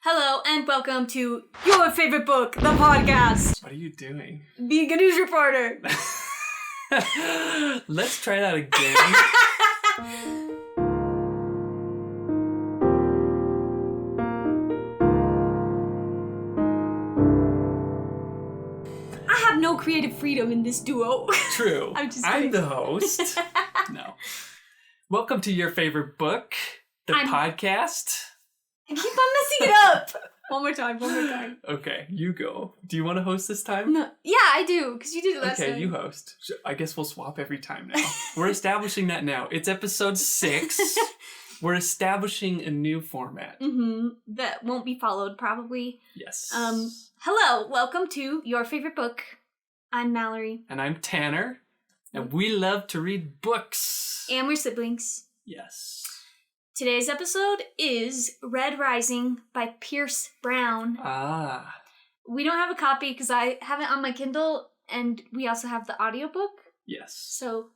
Hello and welcome to Your Favorite Book, the podcast. What are you doing? Being a news reporter. Let's try that again. I have no creative freedom in this duo. True. I'm the host. No. Welcome to Your Favorite Book, the podcast. I keep on messing it up. One more time. Okay, you go. Do you want to host this time? No. Yeah, I do, because you did it last time. Okay, you host. I guess we'll swap every time now. We're establishing that now. It's episode 6. We're establishing a new format. That won't be followed, probably. Yes. Hello, welcome to Your Favorite Book. I'm Mallory. And I'm Tanner. And we love to read books. And we're siblings. Yes. Today's episode is Red Rising by Pierce Brown. Ah. We don't have a copy because I have it on my Kindle, and we also have the audiobook. Yes. So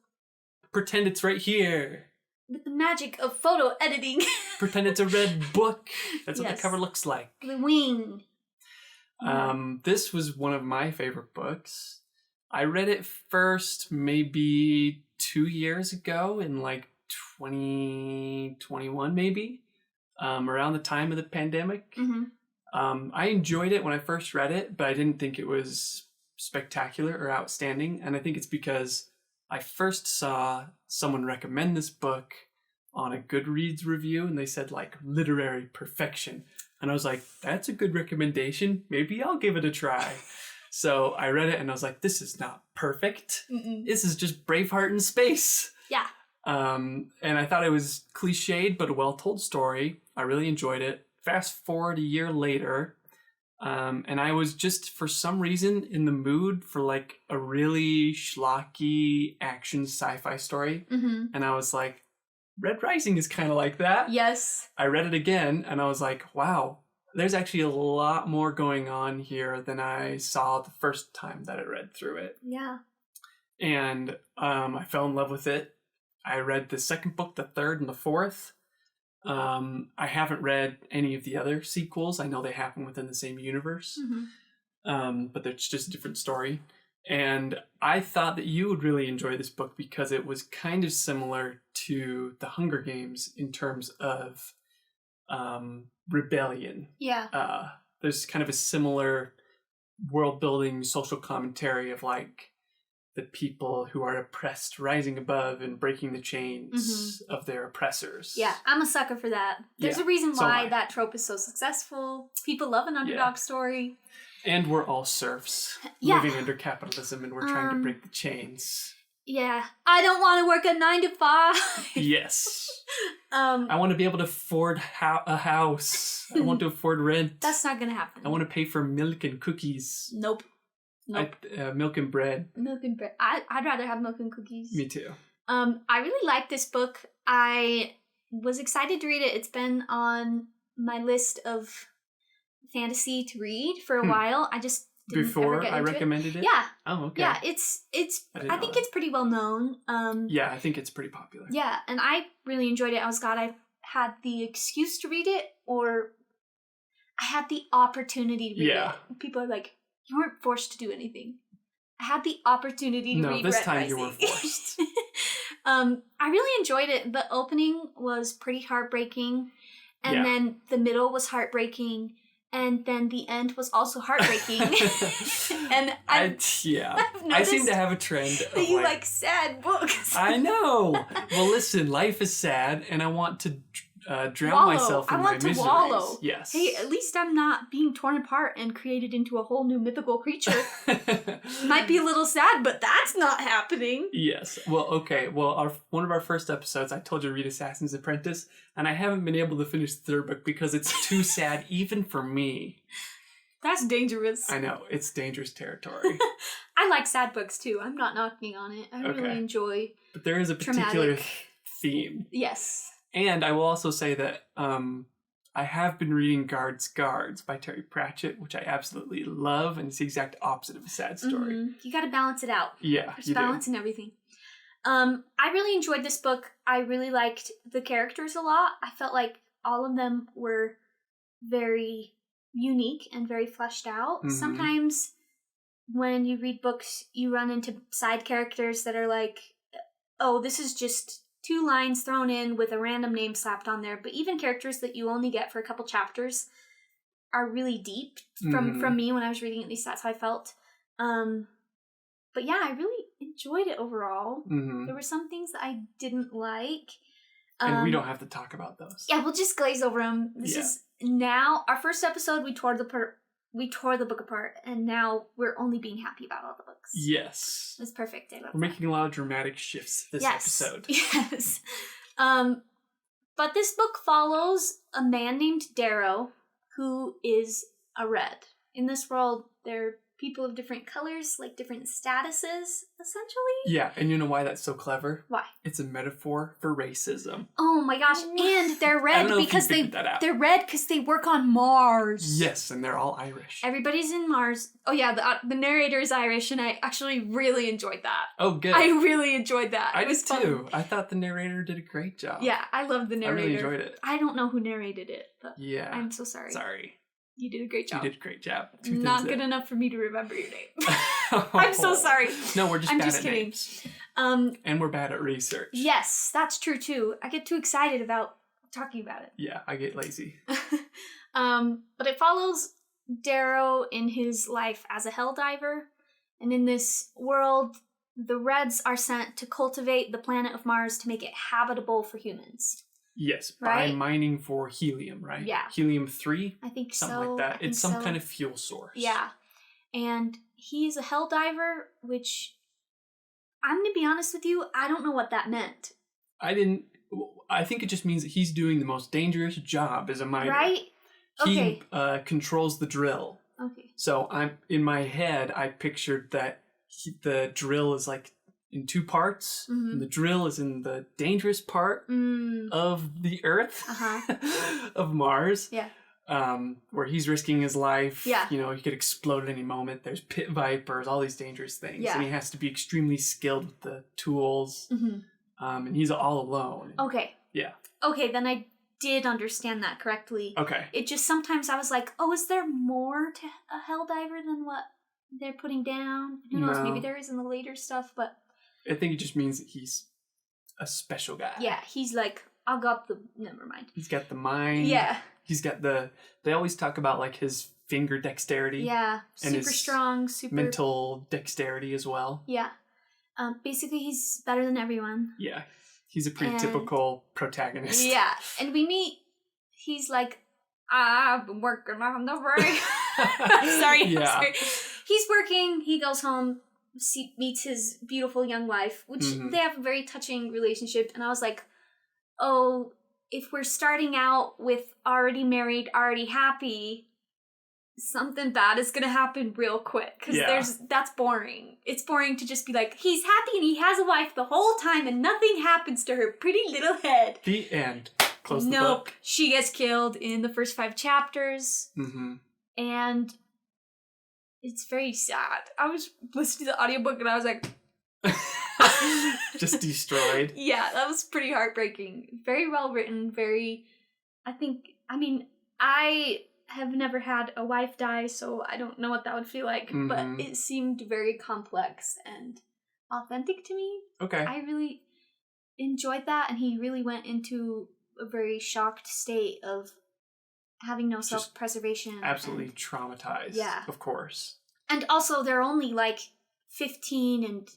pretend it's right here. With the magic of photo editing. Pretend it's a red book. That's what the cover looks like. The wing. This was one of my favorite books. I read it first maybe 2 years ago in like 2021 maybe, around the time of the pandemic. I enjoyed it when I first read it, but I didn't think it was spectacular or outstanding. And I think it's because I first saw someone recommend this book on a Goodreads review, and they said like literary perfection. And I was like, that's a good recommendation. Maybe I'll give it a try. So I read it and I was like, this is not perfect. This is just Braveheart in space. Yeah. And I thought it was cliched, but a well-told story. I really enjoyed it. Fast forward a year later, and I was just, for some reason, in the mood for like a really schlocky action sci-fi story. And I was like, Red Rising is kind of like that. Yes. I read it again, and I was like, wow, there's actually a lot more going on here than I saw the first time that I read through it. Yeah. And I fell in love with it. I read the second book, the third, and the fourth. I haven't read any of the other sequels. I know they happen within the same universe, but it's just a different story. And I thought that you would really enjoy this book because it was kind of similar to The Hunger Games in terms of rebellion. Yeah. There's kind of a similar world-building social commentary of like the people who are oppressed rising above and breaking the chains of their oppressors. Yeah, I'm a sucker for that. There's a reason why that trope is so successful. People love an underdog story. And we're all serfs living under capitalism, and we're trying to break the chains. Yeah. I don't want to work a 9 to 5. Yes. I want to be able to afford a house. I want to afford rent. That's not going to happen. I want to pay for milk and cookies. Nope. Milk and bread. Milk and bread. I'd rather have milk and cookies. Me too. I really like this book. I was excited to read it. It's been on my list of fantasy to read for a while. I just didn't Before ever get I into recommended it? Yeah. Oh, okay. Yeah, it's I think it's pretty well known. Yeah, I think it's pretty popular. Yeah, and I really enjoyed it. I was glad I had the excuse to read it, or I had the opportunity to read it. People are like, you weren't forced to do anything. I had the opportunity to read Red Rising. No, this time you were forced. I really enjoyed it. The opening was pretty heartbreaking. And then the middle was heartbreaking. And then the end was also heartbreaking. And I seem to have a trend of that you like sad books. I know. Well, listen, life is sad, and I want to drown myself in my miseries. Wallow. Yes. Hey, at least I'm not being torn apart and created into a whole new mythical creature. Might be a little sad, but that's not happening. Yes. Well, okay. Well, one of our first episodes, I told you to read Assassin's Apprentice, and I haven't been able to finish the third book because it's too sad, even for me. That's dangerous. I know. It's dangerous territory. I like sad books, too. I'm not knocking on it. I really enjoy But there is a particular theme. Yes. And I will also say that I have been reading Guards by Terry Pratchett, which I absolutely love, and it's the exact opposite of a sad story. You got to balance it out. Yeah, There's balance in everything. I really enjoyed this book. I really liked the characters a lot. I felt like all of them were very unique and very fleshed out. Mm-hmm. Sometimes when you read books, you run into side characters that are like, oh, this is just 2 lines thrown in with a random name slapped on there. But even characters that you only get for a couple chapters are really deep from me when I was reading. At least that's how I felt. But yeah, I really enjoyed it overall. Mm-hmm. There were some things that I didn't like. And we don't have to talk about those. Yeah, we'll just glaze over them. This is now our first episode. We tore the book apart, and now we're only being happy about all the books. Yes, it's perfect. I love. We're making a lot of dramatic shifts this episode. Yes. But this book follows a man named Darrow, who is a red. In this world, they're people of different colors, like different statuses, essentially. Yeah, and you know why that's so clever? Why? It's a metaphor for racism. Oh my gosh! And they're red because they're red because they work on Mars. Yes, and they're all Irish. Everybody's in Mars. Oh yeah, the narrator is Irish, and I actually really enjoyed that. Oh, good. I really enjoyed that. I did too. I thought the narrator did a great job. Yeah, I loved the narrator. I really enjoyed it. I don't know who narrated it, but yeah, I'm so sorry. Sorry. You did a great job. You did a great job. Not good enough for me to remember your name. I'm so sorry. No, we're just bad at kidding. Names. And we're bad at research. Yes, that's true too. I get too excited about talking about it. Yeah, I get lazy. But it follows Darrow in his life as a hell diver. And in this world, the Reds are sent to cultivate the planet of Mars to make it habitable for humans. Yes, by mining for helium, right? Yeah. Helium-3? I think something like that. It's some kind of fuel source. Yeah. And he's a hell diver, which, I'm going to be honest with you, I don't know what that meant. I think it just means that he's doing the most dangerous job as a miner. Right? Okay. He controls the drill. Okay. So in my head, I pictured that the drill is like in 2 parts. Mm-hmm. And the drill is in the dangerous part of the Earth, of Mars. Yeah. Where he's risking his life. Yeah. You know, he could explode at any moment. There's pit vipers, all these dangerous things. Yeah. And he has to be extremely skilled with the tools. Mm-hmm. And he's all alone. Okay. Yeah. Okay, then I did understand that correctly. Okay. It just sometimes I was like, oh, is there more to a hell diver than what they're putting down? Who knows? Maybe there is in the later stuff, but I think it just means that he's a special guy. Yeah, he's like, never mind. He's got the mind. Yeah. He's got they always talk about like his finger dexterity. Yeah, and super strong, super mental dexterity as well. Yeah. Basically he's better than everyone. Yeah. He's a pretty typical protagonist. Yeah. And we meet, he's like, I've been working on the rig. Sorry. He's working, he goes home, meets his beautiful young wife, which they have a very touching relationship. And I was like, oh, if we're starting out with already married, already happy, something bad is going to happen real quick. Because that's boring. It's boring to just be like, he's happy and he has a wife the whole time and nothing happens to her pretty little head. The end. Close the book. Nope. She gets killed in the first 5 chapters. Mm-hmm. And it's very sad. I was listening to the audiobook and I was like... just destroyed. Yeah, that was pretty heartbreaking. Very well written, I have never had a wife die, so I don't know what that would feel like, but it seemed very complex and authentic to me. Okay. I really enjoyed that, and he really went into a very shocked state of having no self-preservation. Absolutely traumatized. Yeah. Of course. And also, they're only like 15 and...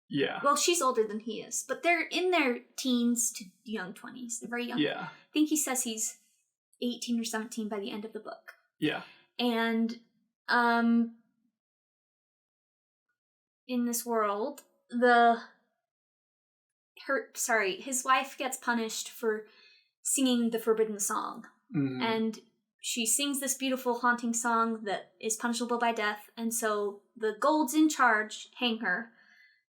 Yeah. Well, she's older than he is, but they're in their teens to young 20s. They're very young. Yeah. I think he says he's 18 or 17 by the end of the book. Yeah. And in this world, his wife gets punished for singing the forbidden song. Mm. And she sings this beautiful haunting song that is punishable by death, and so the golds in charge hang her.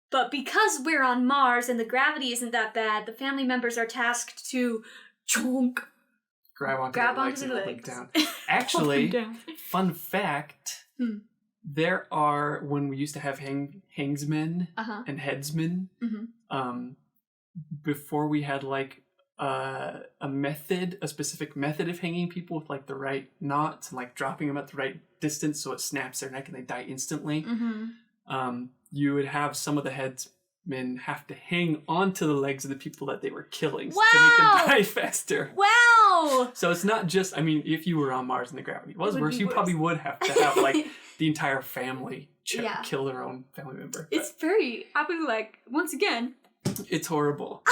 But because we're on Mars and the gravity isn't that bad, the family members are tasked to grab onto the legs. Down. Actually, fun fact, there are, when we used to have hangsmen and headsmen, before we had like a specific method of hanging people with like the right knots and like dropping them at the right distance so it snaps their neck and they die instantly. You would have some of the headsmen have to hang onto the legs of the people that they were killing to make them die faster. Wow! So it's not just, I mean, if you were on Mars and the gravity was worse, you probably would have to have like the entire family kill their own family member. It's very, I was like, once again. It's horrible.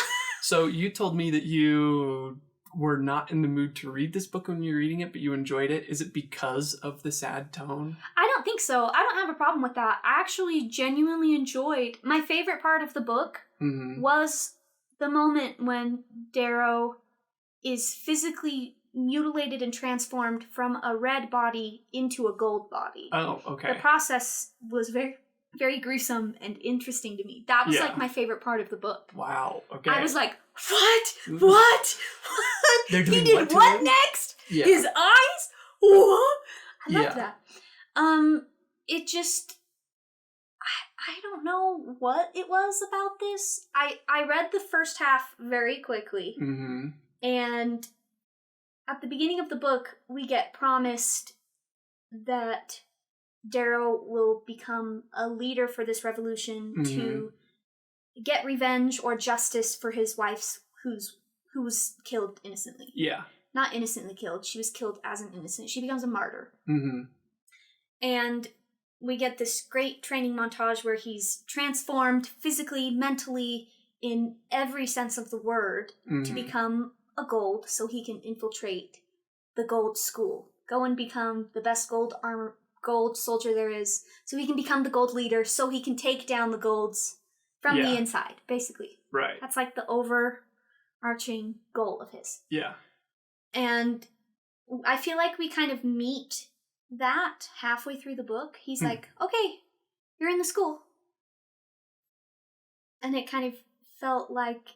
So you told me that you were not in the mood to read this book when you were reading it, but you enjoyed it. Is it because of the sad tone? I don't think so. I don't have a problem with that. I actually genuinely enjoyed. My favorite part of the book was the moment when Darrow is physically mutilated and transformed from a red body into a gold body. Oh, okay. The process was very, very gruesome and interesting to me. That was like my favorite part of the book. Wow. Okay. I was like, what? They're doing he did what next? Yeah. His eyes? What? I love that. It just, I don't know what it was about this. I read the first half very quickly. And at the beginning of the book, we get promised that Darrow will become a leader for this revolution to get revenge or justice for his wife who was killed innocently. Yeah. Not innocently killed. She was killed as an innocent. She becomes a martyr. And we get this great training montage where he's transformed physically, mentally, in every sense of the word to become a gold so he can infiltrate the gold school. Go and become the best gold soldier there is, so he can become the gold leader, so he can take down the golds from the inside, basically. Right. That's like the overarching goal of his. Yeah. And I feel like we kind of meet that halfway through the book. He's like, okay, you're in the school. And it kind of felt like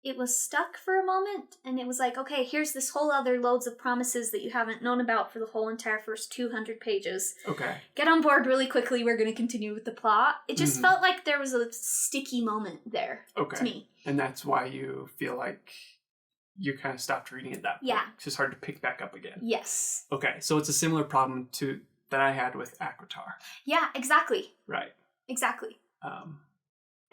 it was stuck for a moment, and it was like, okay, here's this whole other loads of promises that you haven't known about for the whole entire first 200 pages. Okay. Get on board really quickly, we're going to continue with the plot. It just felt like there was a sticky moment there to me. And that's why you feel like you kind of stopped reading at that point. Yeah. It's just hard to pick back up again. Yes. Okay, so it's a similar problem to that I had with Aquitar. Yeah, exactly. Right. Exactly.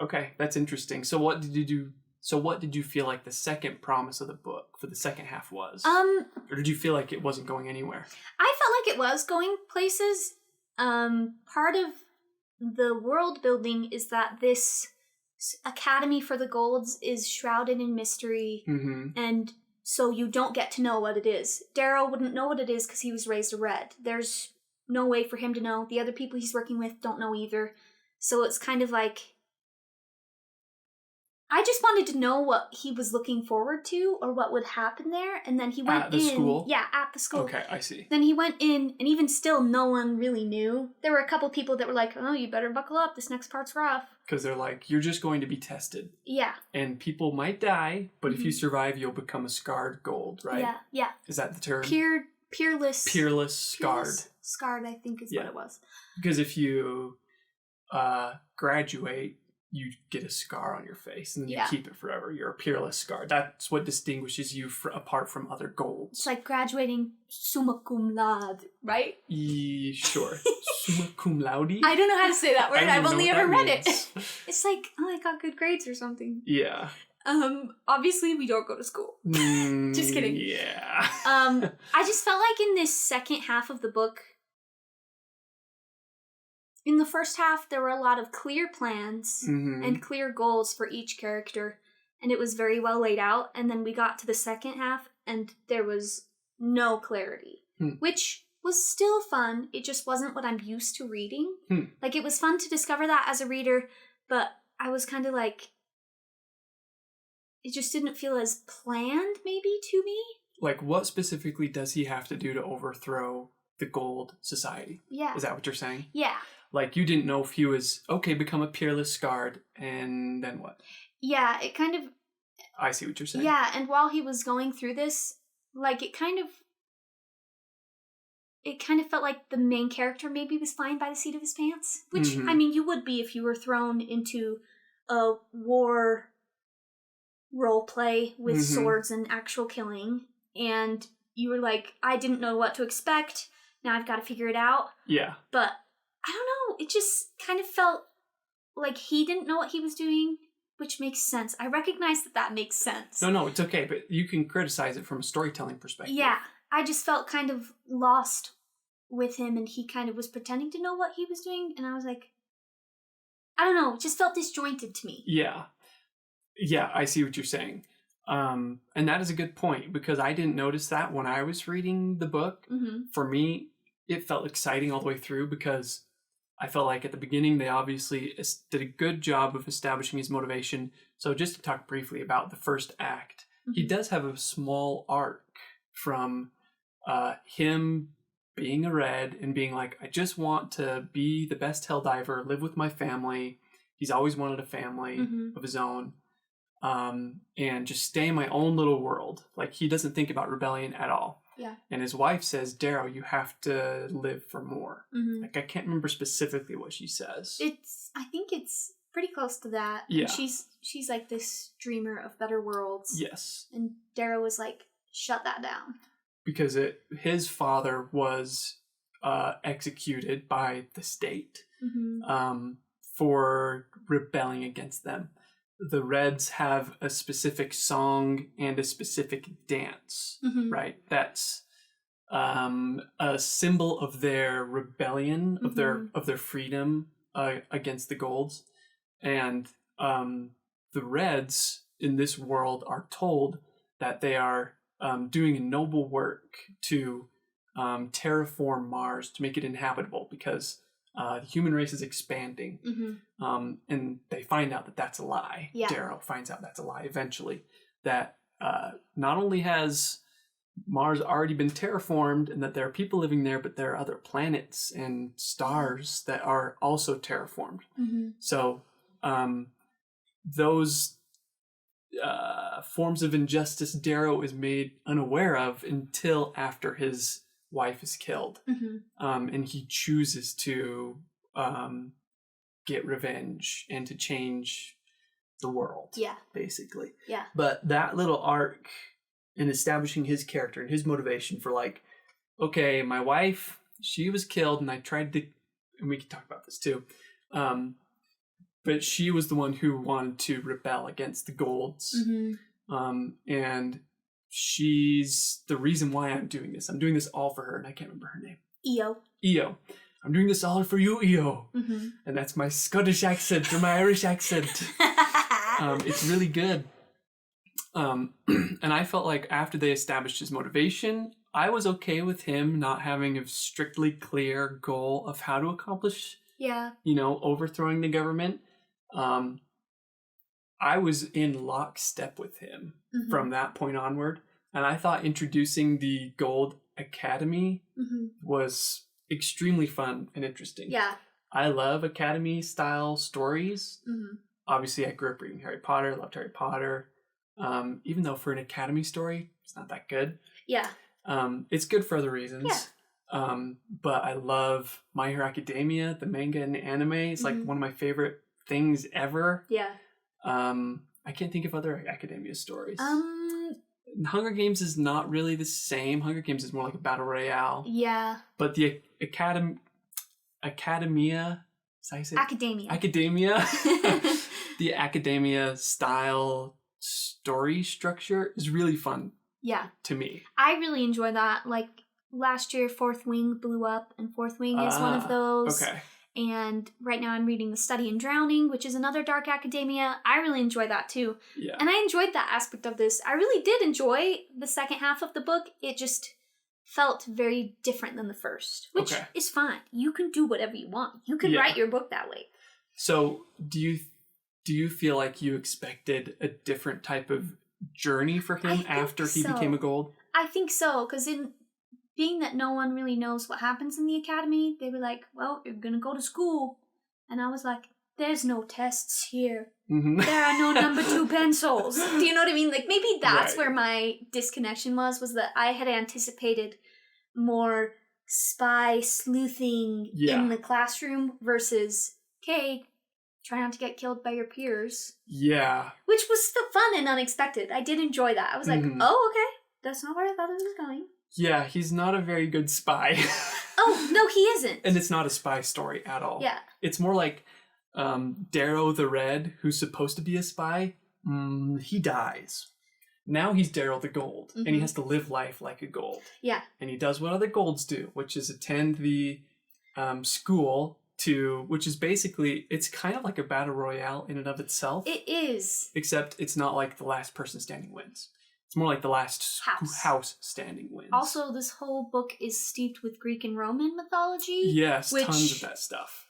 Okay, that's interesting. So what did you do? So what did you feel like the second promise of the book for the second half was? Or did you feel like it wasn't going anywhere? I felt like it was going places. Part of the world building is that this Academy for the Golds is shrouded in mystery, and so you don't get to know what it is. Darrow wouldn't know what it is because he was raised a red. There's no way for him to know. The other people he's working with don't know either. So it's kind of like, I just wanted to know what he was looking forward to or what would happen there, and then he went at the school? Yeah, at the school. Okay, I see. Then he went in, and even still, no one really knew. There were a couple people that were like, oh, you better buckle up, this next part's rough. Because they're like, you're just going to be tested. Yeah. And people might die, but if you survive, you'll become a scarred gold, right? Yeah, yeah. Is that the term? Peerless. Peerless scarred. Scarred, I think is what it was. Because if you graduate, you get a scar on your face, and then you keep it forever. You're a peerless scar. That's what distinguishes you apart from other golds. It's like graduating summa cum laude, right? Sure. Summa cum laude? I don't know how to say that word. I've only ever read it. It's like, oh, I got good grades or something. Yeah. Obviously we don't go to school. Just kidding. Yeah. I just felt like in this second half of the book, in the first half, there were a lot of clear plans and clear goals for each character, and it was very well laid out. And then we got to the second half, and there was no clarity, which was still fun. It just wasn't what I'm used to reading. Like, it was fun to discover that as a reader, but I was kind of like, it just didn't feel as planned, maybe, to me. Like, what specifically does he have to do to overthrow the Gold Society? Yeah. Is that what you're saying? Yeah. Like, you didn't know if he was, okay, become a peerless scarred, and then what? Yeah, it kind of... I see what you're saying. Yeah, and while he was going through this, like, it kind of felt like the main character maybe was flying by the seat of his pants. Which, I mean, you would be if you were thrown into a war role play with swords and actual killing. And you were like, I didn't know what to expect. Now I've got to figure it out. Yeah. But I don't know. It just kind of felt like he didn't know what he was doing, which makes sense. I recognize that makes sense. No, it's okay. But you can criticize it from a storytelling perspective. Yeah. I just felt kind of lost with him, and he kind of was pretending to know what he was doing. And I was like, I don't know. It just felt disjointed to me. Yeah. Yeah, I see what you're saying. And that is a good point, because I didn't notice that when I was reading the book. For me, it felt exciting all the way through, because I felt like at the beginning they obviously did a good job of establishing his motivation. So just to talk briefly about the first act, he does have a small arc from him being a red and being like, I just want to be the best hell diver, live with my family. He's always wanted a family of his own. And just stay in my own little world. Like, he doesn't think about rebellion at all. Yeah. And his wife says, Darrow, you have to live for more. Like, I can't remember specifically what she says. I think it's pretty close to that. Yeah. And she's like this dreamer of better worlds. Yes. And Darrow was like, shut that down. Because his father was executed by the state for rebelling against them. The Reds have a specific song and a specific dance, right? That's a symbol of their rebellion, of their freedom against the Golds. And the Reds in this world are told that they are doing a noble work to terraform Mars, to make it inhabitable, because the human race is expanding. And they find out that that's a lie. Yeah. Darrow finds out that's a lie eventually. That not only has Mars already been terraformed and that there are people living there, but there are other planets and stars that are also terraformed. So those forms of injustice Darrow is made unaware of until after his wife is killed. And he chooses to get revenge and to change the world. Yeah. Basically. Yeah. But that little arc in establishing his character and his motivation for, like, okay, my wife, she was killed, and I tried to, and we can talk about this too, but she was the one who wanted to rebel against the Golds. And she's the reason why I'm doing this. I'm doing this all for her, and I can't remember her name. Io. I'm doing this all for you, Io. And that's my Scottish accent or my Irish accent. It's really good. And I felt like after they established his motivation, I was okay with him not having a strictly clear goal of how to accomplish, overthrowing the government. I was in lockstep with him from that point onward. And I thought introducing the Gold Academy was extremely fun and interesting. Yeah. I love Academy-style stories. Obviously, I grew up reading Harry Potter, loved Harry Potter. Even though for an Academy story, it's not that good. Yeah. It's good for other reasons. Yeah. But I love My Hero Academia, the manga and the anime. It's like one of my favorite things ever. Yeah. I can't think of other Academia stories. Hunger Games is not really the same. Hunger Games is more like a battle royale. Yeah. But the Academia, Academia, the Academia style story structure is really fun. Yeah. To me. I really enjoy that. Like last year, Fourth Wing blew up, and Fourth Wing is one of those. Okay. And right now I'm reading The Study in Drowning, which is another dark academia. I really enjoy that too. Yeah. And I enjoyed that aspect of this. I really did enjoy the second half of the book. It just felt very different than the first, which is fine. You can do whatever you want. You can write your book that way. So do you feel like you expected a different type of journey for him after he became a Gold? I think so, because in being that no one really knows what happens in the academy, they were like, well, you're going to go to school. And I was like, there's no tests here. There are no number 2 pencils. Do you know what I mean? Like, maybe that's where my disconnection was that I had anticipated more spy sleuthing in the classroom versus, okay, try not to get killed by your peers. Yeah. Which was still fun and unexpected. I did enjoy that. I was like, oh, okay. That's not where I thought it was going. Yeah, he's not a very good spy. Oh, no, he isn't. And it's not a spy story at all. Yeah. It's more like Darrow the Red, who's supposed to be a spy, he dies. Now he's Darrow the Gold, and he has to live life like a gold. Yeah. And he does what other golds do, which is attend the school which is basically, it's kind of like a battle royale in and of itself. It is. Except it's not like the last person standing wins. It's more like the last house standing wins. Also, this whole book is steeped with Greek and Roman mythology. Yes, tons of that stuff.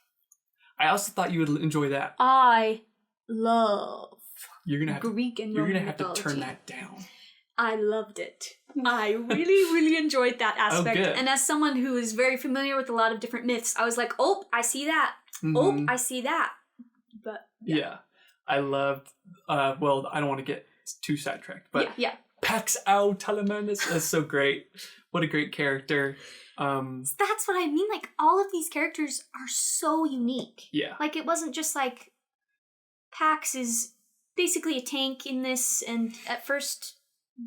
I also thought you would enjoy that. I love Greek and Roman mythology. You're going to have to turn that down. I loved it. I really, really enjoyed that aspect. Oh, good. And as someone who is very familiar with a lot of different myths, I was like, oh, I see that. Oh, I see that. But yeah. I loved, well, I don't want to get too sidetracked, but Pax Au Telemannus is so great. What a great character. That's what I mean. Like, all of these characters are so unique. Yeah. Like, it wasn't just like Pax is basically a tank in this, and at first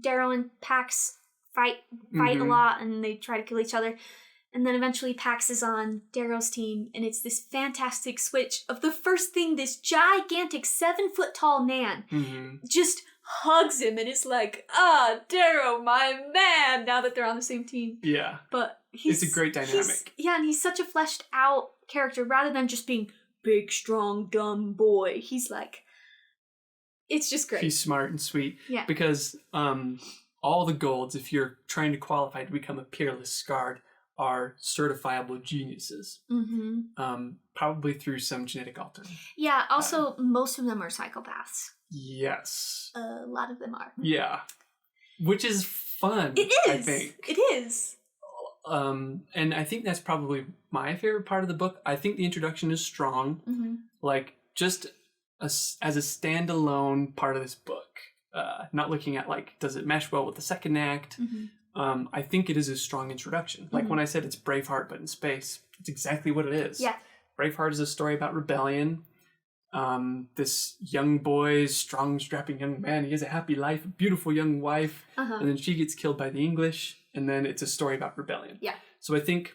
Darrow and Pax fight a lot, and they try to kill each other. And then eventually Pax is on Darrow's team, and it's this fantastic switch of the first thing this gigantic 7-foot-tall man just hugs him, and it's like, Darrow, my man, now that they're on the same team. Yeah. But it's a great dynamic. And he's such a fleshed out character, rather than just being big, strong, dumb boy. He's like, it's just great. He's smart and sweet. Yeah. Because all the golds, if you're trying to qualify to become a peerless Scard, are certifiable geniuses. Probably through some genetic altering. Yeah, also, most of them are psychopaths. Yes. A lot of them are. Yeah. Which is fun, It is. I think. It is. And I think that's probably my favorite part of the book. I think the introduction is strong. Like, just as a standalone part of this book. Not looking at, like, does it mesh well with the second act? I think it is a strong introduction. Like when I said it's Braveheart but in space, it's exactly what it is. Yeah. Braveheart is a story about rebellion. This young boy, strong, strapping young man, he has a happy life, a beautiful young wife, and then she gets killed by the English, and then it's a story about rebellion. Yeah. So I think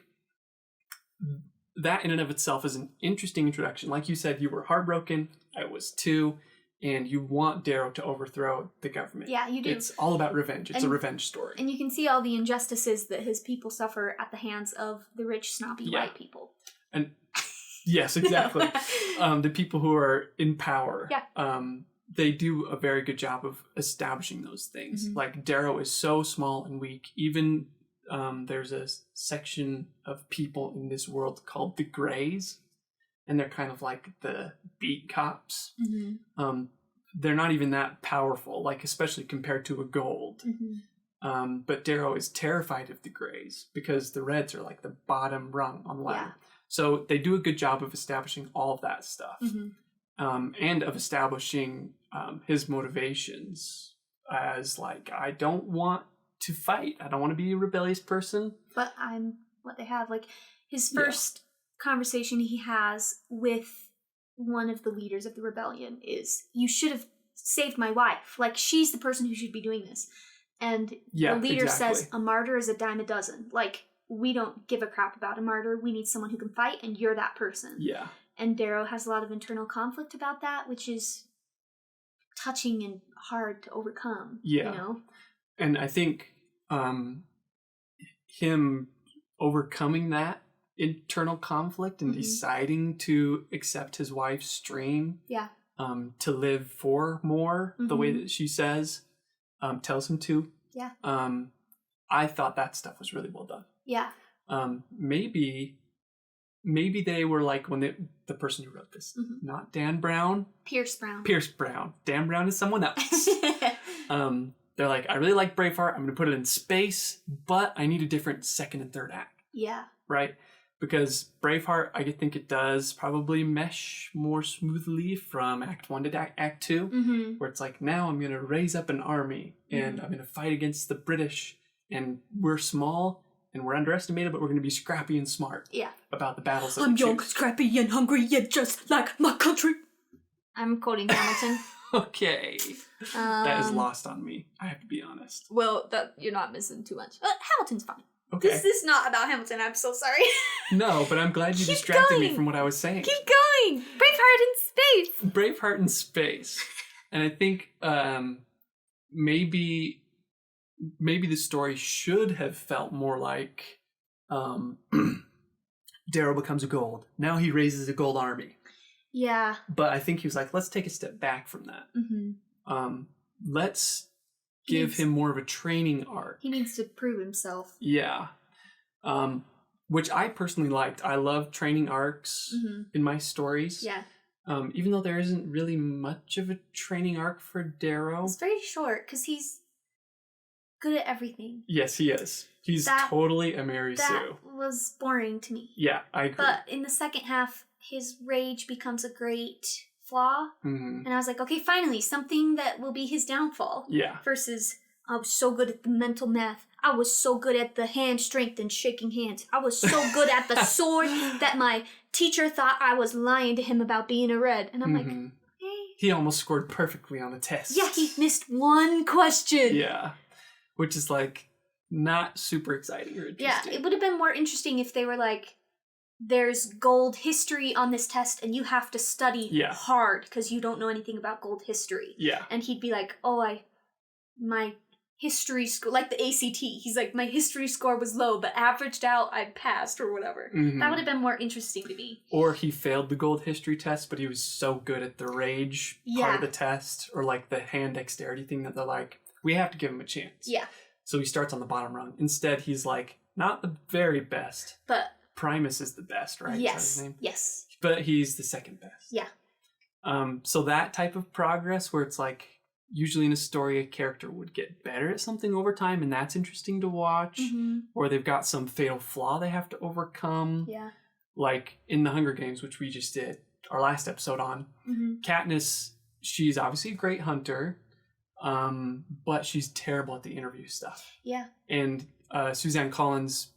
that in and of itself is an interesting introduction. Like you said, you were heartbroken. I was too. And you want Darrow to overthrow the government. Yeah, you do. It's all about revenge. It's a revenge story. And you can see all the injustices that his people suffer at the hands of the rich, snobby white people. And yes, exactly. The people who are in power. Yeah. They do a very good job of establishing those things. Like, Darrow is so small and weak. Even there's a section of people in this world called the Greys. And they're kind of like the beat cops. They're not even that powerful, like, especially compared to a gold. But Darrow is terrified of the Greys because the Reds are like the bottom rung on the ladder. Yeah. So they do a good job of establishing all of that stuff. And of establishing his motivations as, like, I don't want to fight. I don't want to be a rebellious person. But I'm what they have. Like, his first conversation he has with one of the leaders of the rebellion is, you should have saved my wife. Like, she's the person who should be doing this. And the leader says, a martyr is a dime a dozen. Like, we don't give a crap about a martyr. We need someone who can fight, and you're that person. Yeah. And Darrow has a lot of internal conflict about that, which is touching and hard to overcome. Yeah. You know? And I think him overcoming that internal conflict and deciding to accept his wife's dream to live for more, the way that she says, tells him to. Yeah. I thought that stuff was really well done. Yeah. Maybe they were like, when the person who wrote this, not Dan Brown. Pierce Brown. Dan Brown is someone else. They're like, I really like Braveheart. I'm going to put it in space, but I need a different second and third act. Yeah. Right? Because Braveheart, I think it does probably mesh more smoothly from Act 1 to Act 2, where it's like, now I'm going to raise up an army, and I'm going to fight against the British, and we're small, and we're underestimated, but we're going to be scrappy and smart about the battles that I'm young, scrappy, and hungry, yet just like my country. I'm quoting Hamilton. Okay. That is lost on me. I have to be honest. Well, you're not missing too much. Hamilton's fine. Okay. This is not about Hamilton. I'm so sorry. No, but I'm glad you distracted me from what I was saying. Keep going. Braveheart in space. Braveheart in space. And I think maybe the story should have felt more like Darrow becomes a gold. Now he raises a gold army. Yeah. But I think he was like, let's take a step back from that. Mm-hmm. Let's give him more of a training arc. He needs to prove himself. Yeah. Which I personally liked. I love training arcs in my stories. Yeah. Even though there isn't really much of a training arc for Darrow. It's very short because he's good at everything. Yes, he is. He's totally a Mary Sue. That was boring to me. Yeah, I agree. But in the second half, his rage becomes a great flaw. Mm-hmm. And I was like, okay, finally, something that will be his downfall. Yeah. Versus, I was so good at the mental math. I was so good at the hand strength and shaking hands. I was so good at the sword that my teacher thought I was lying to him about being a red. And I'm like, hey. He almost scored perfectly on the test. Yeah, he missed one question. Yeah. Which is like not super exciting or interesting. Yeah, it would have been more interesting if they were like, there's gold history on this test and you have to study hard because you don't know anything about gold history. Yeah. And he'd be like, my history score, like the ACT, he's like, my history score was low, but averaged out, I passed or whatever. Mm-hmm. That would have been more interesting to me. Or he failed the gold history test, but he was so good at the rage part of the test, or like the hand dexterity thing that they're like, we have to give him a chance. Yeah. So he starts on the bottom rung. Instead, he's like, not the very best, but Primus is the best, right? Yes. Is that his name? Yes. But he's the second best. Yeah. So that type of progress where it's like, usually in a story, a character would get better at something over time, and that's interesting to watch. Mm-hmm. Or they've got some fatal flaw they have to overcome. Yeah. Like in the Hunger Games, which we just did our last episode on. Mm-hmm. Katniss, she's obviously a great hunter, but she's terrible at the interview stuff. Yeah. And Suzanne Collins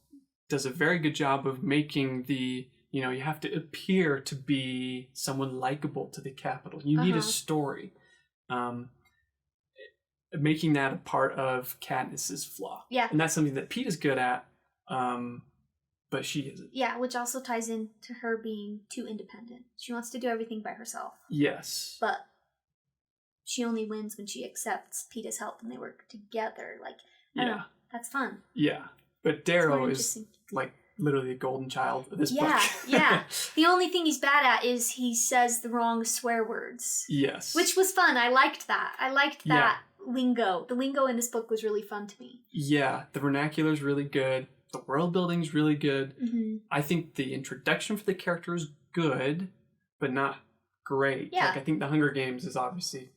does a very good job of making you have to appear to be someone likable to the Capitol. You need a story. Making that a part of Katniss's flaw. Yeah. And that's something that Pete is good at, but she isn't. Yeah, which also ties into her being too independent. She wants to do everything by herself. Yes. But she only wins when she accepts Peeta's help and they work together. Like, I don't know, that's fun. Yeah. But Darrow is like literally the golden child of this book. Yeah. The only thing he's bad at is he says the wrong swear words. Yes. Which was fun. I liked that. Lingo. The lingo in this book was really fun to me. Yeah, the vernacular's really good. The world building's really good. Mm-hmm. I think the introduction for the character is good, but not great. Yeah. Like, I think the Hunger Games is obviously,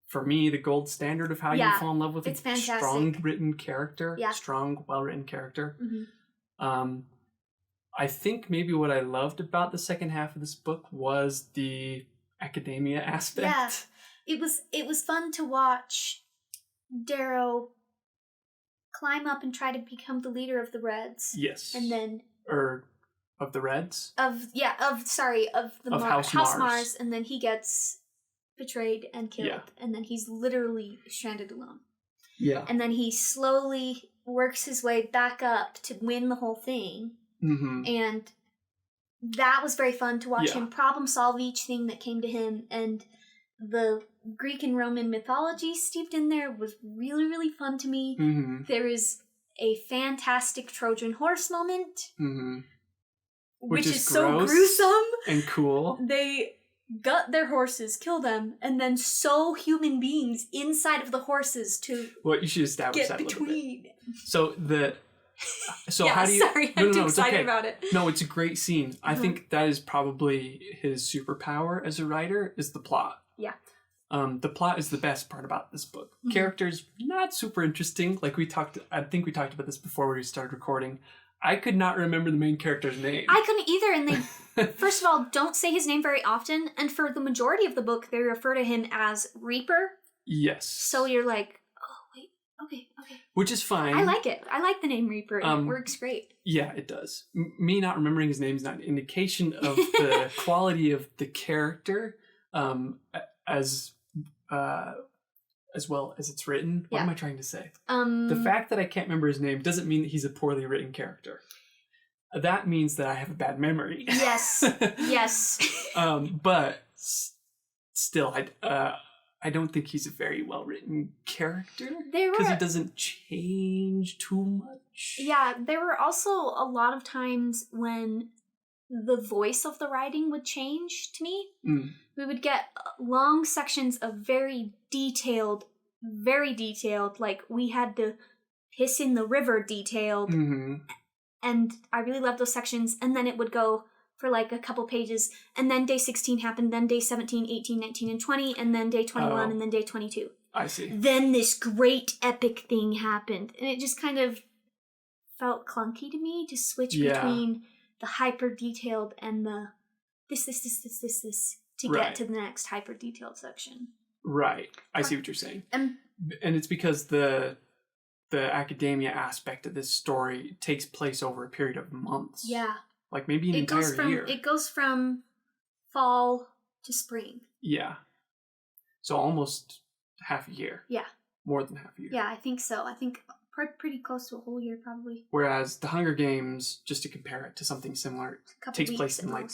for me, the gold standard of how you fall in love with a strong written character. Yeah. Strong, well-written character. Mm-hmm. I think maybe what I loved about the second half of this book was the academia aspect. Yeah. It was fun to watch Darrow climb up and try to become the leader of the Reds. Yes. And then... of the Reds? Of the House Mars. And then he gets betrayed and killed. Yeah. And then he's literally stranded alone. Yeah. And then he slowly works his way back up to win the whole thing. Mm-hmm. And that was very fun to watch him problem solve each thing that came to him. And the Greek and Roman mythology steeped in there was really, really fun to me. Mm-hmm. There is a fantastic Trojan horse moment, which is so gruesome and cool. They gut their horses, kill them, and then sew human beings inside of the horses to you should establish that between. A little bit. So how do you? Sorry, I'm too excited about it. No, it's a great scene. I think that is probably his superpower as a writer is the plot. Yeah. The plot is the best part about this book. Mm-hmm. Characters, not super interesting. Like I think we talked about this before we started recording. I could not remember the main character's name. I couldn't either, and they, first of all, don't say his name very often, and for the majority of the book, they refer to him as Reaper. Yes. So you're like, oh, wait, okay. Which is fine. I like it. I like the name Reaper. It works great. Yeah, it does. Me not remembering his name is not an indication of the quality of the character. as well as it's written. What am I trying to say? The fact that I can't remember his name doesn't mean that he's a poorly written character. That means that I have a bad memory. Yes. Yes. But still, I don't think he's a very well-written character. Because he doesn't change too much. Yeah, there were also a lot of times when the voice of the writing would change to me. We would get long sections of very detailed, like we had to piss in the river detailed. Mm-hmm. And I really loved those sections. And then it would go for like a couple pages. And then day 16 happened. Then day 17, 18, 19, and 20. And then day 21 and then day 22. I see. Then this great epic thing happened. And it just kind of felt clunky to me to switch between the hyper detailed and the this to get to the next hyper detailed section. Right. I see what you're saying. And it's because the academia aspect of this story takes place over a period of months. Yeah. Like maybe an entire year. It goes from fall to spring. Yeah. So almost half a year. Yeah. More than half a year. Yeah, I think so. I think pretty close to a whole year probably. Whereas The Hunger Games, just to compare it to something similar, takes place in like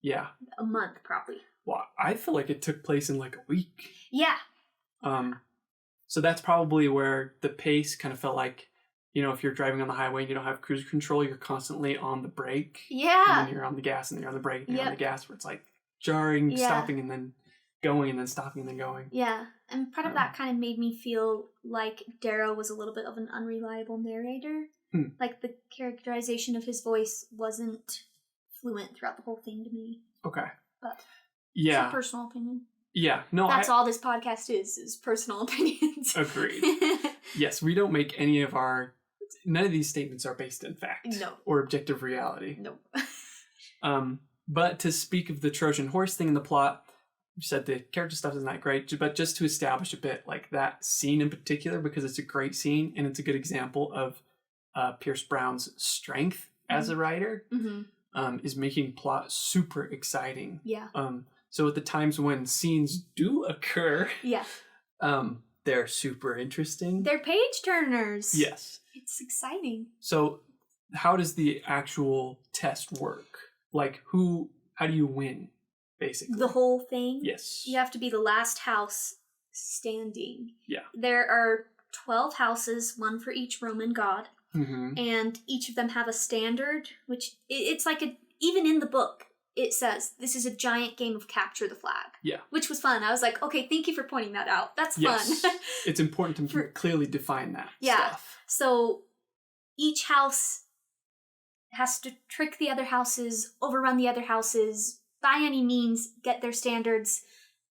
a month probably. Well, I feel like it took place in like a week. Yeah. So that's probably where the pace kind of felt like, you know, if you're driving on the highway and you don't have cruise control, you're constantly on the brake. Yeah. And then you're on the gas and then you're on the brake and you're on the gas, where it's like jarring, stopping and then going and then stopping and then going. Yeah. And part of that kind of made me feel like Darrow was a little bit of an unreliable narrator. Like the characterization of his voice wasn't fluent throughout the whole thing to me. Okay. But it's a personal opinion. Yeah. No, that's all this podcast is personal opinions. Agreed. Yes, we don't make any of none of these statements are based in fact. No. Or objective reality. No. But to speak of the Trojan horse thing in the plot, you said the character stuff isn't that great, but just to establish a bit, like that scene in particular, because it's a great scene and it's a good example of Pierce Brown's strength as a writer, is making plot super exciting. Yeah. So at the times when scenes do occur, they're super interesting. They're page turners. Yes. It's exciting. So how does the actual test work? Like how do you win, basically? The whole thing? Yes. You have to be the last house standing. Yeah. There are 12 houses, one for each Roman god. Mm-hmm. And each of them have a standard, which it's like even in the book, it says this is a giant game of capture the flag. Yeah. Which was fun. I was like, okay, thank you for pointing that out. That's fun. It's important to clearly define that stuff. So each house has to trick the other houses, overrun the other houses, by any means get their standards.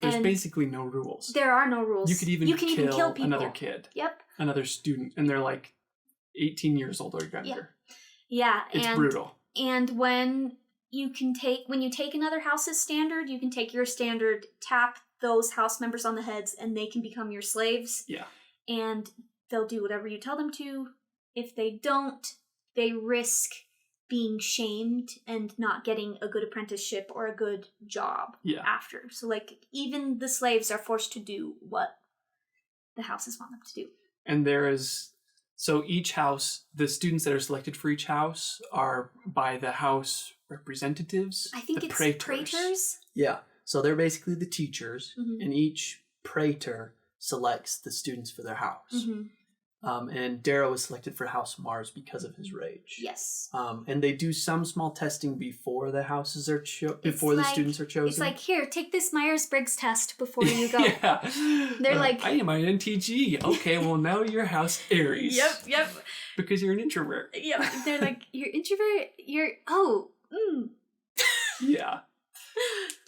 There's basically no rules. There are no rules. You could even kill people. Another kid. Yep. Another student. And they're like 18 years old or younger. Yeah. It's brutal. And when you take another house's standard, you can take your standard, tap those house members on the heads, and they can become your slaves. Yeah. And they'll do whatever you tell them to. If they don't, they risk being shamed and not getting a good apprenticeship or a good job after. So, like, even the slaves are forced to do what the houses want them to do. And so each house, the students that are selected for each house are by the house representatives. I think it's praetors. Yeah. So they're basically the teachers, and each praetor selects the students for their house. Mm-hmm. And Darrow was selected for House Mars because of his rage. Yes. And they do some small testing before the houses are the students are chosen. It's like, here, take this Myers-Briggs test before you go. They're like, I am an NTG. Okay, well now you're House Aries. Yep. Because you're an introvert. Yep. They're like, you're introvert. Yeah.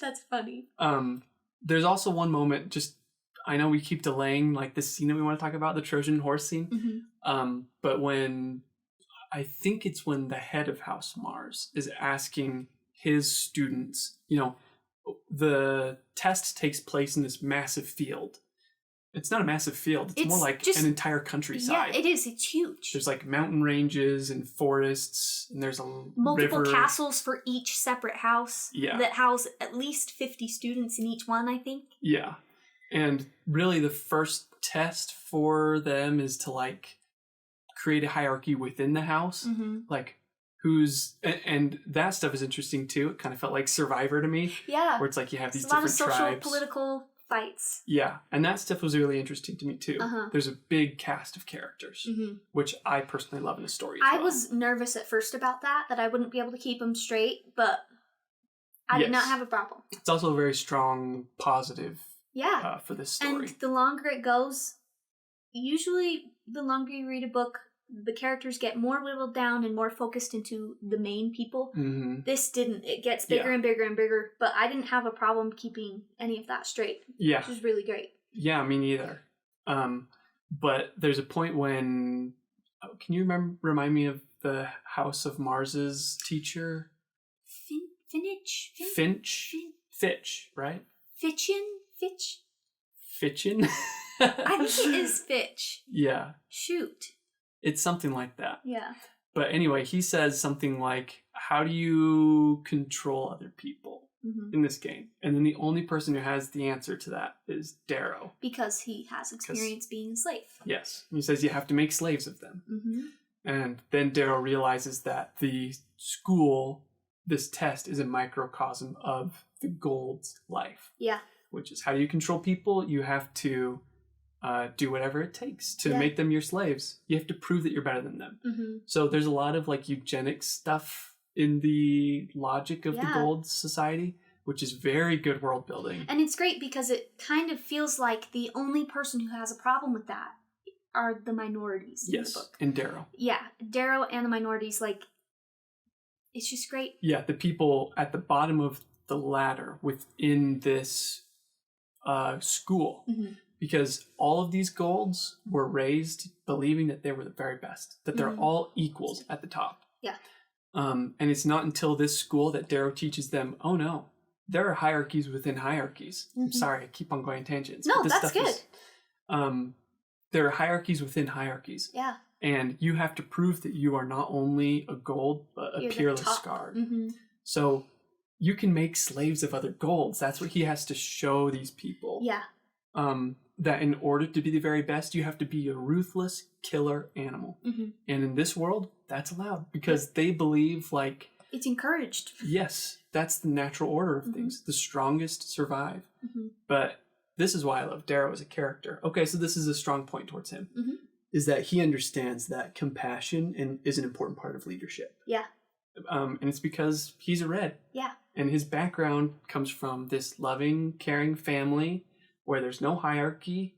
That's funny. There's also one moment, I know we keep delaying like the scene that we want to talk about, the Trojan horse scene. Mm-hmm. But I think it's when the head of House Mars is asking his students, the test takes place in this massive field. It's not a massive field. It's more like an entire countryside. Yeah, it is. It's huge. There's like mountain ranges and forests, and there's multiple river. Castles for each separate house. Yeah. That house at least 50 students in each one, I think. Yeah. And really the first test for them is to like create a hierarchy within the house. Like who's, and that stuff is interesting too. It kind of felt like Survivor to me. Yeah. Where it's like you have these a lot different of social, tribes. political fights. Yeah. And that stuff was really interesting to me too. There's a big cast of characters, which I personally love in a story as I well. was nervous at first about that I wouldn't be able to keep them straight, but I did not have a problem. It's also a very strong, positive Yeah. for this story. And the longer it goes, usually the longer you read a book, the characters get more whittled down and more focused into the main people. This didn't. It gets bigger and bigger and bigger, but I didn't have a problem keeping any of that straight. Yeah. Which is really great. Yeah, me neither. But there's a point when... can you remind me of the House of Mars's teacher? Fitch, right? Fitchin? I think it is Fitch. Yeah. Shoot. It's something like that. Yeah. But anyway, he says something like, how do you control other people in this game? And then the only person who has the answer to that is Darrow. Because he has experience being a slave. Yes. He says you have to make slaves of them. And then Darrow realizes that the school, this test, is a microcosm of the Gold's life. Yeah. Which is, how do you control people? You have to do whatever it takes to make them your slaves. You have to prove that you're better than them. So there's a lot of like eugenics stuff in the logic of the Gold Society, which is very good world building. And it's great because it kind of feels like the only person who has a problem with that are the minorities in the book. And Darrow. Yeah, Darrow and the minorities, like, it's just great. Yeah, the people at the bottom of the ladder within this school. Because all of these Golds were raised believing that they were the very best, that they're all equals at the top. Yeah. And it's not until this school that Darrow teaches them, oh no, there are hierarchies within hierarchies. I'm sorry, I keep on going tangents. No, that's good. There are hierarchies within hierarchies. Yeah. And you have to prove that you are not only a Gold, but a peerless guard. So you can make slaves of other Golds. That's what he has to show these people. Yeah. That in order to be the very best, you have to be a ruthless killer animal. And in this world, that's allowed because they believe like... it's encouraged. Yes, that's the natural order of things. The strongest survive. But this is why I love Darrow as a character. Okay, so this is a strong point towards him. Is that he understands that compassion is an important part of leadership. Yeah. And it's because he's a Red. Yeah. And his background comes from this loving, caring family where there's no hierarchy.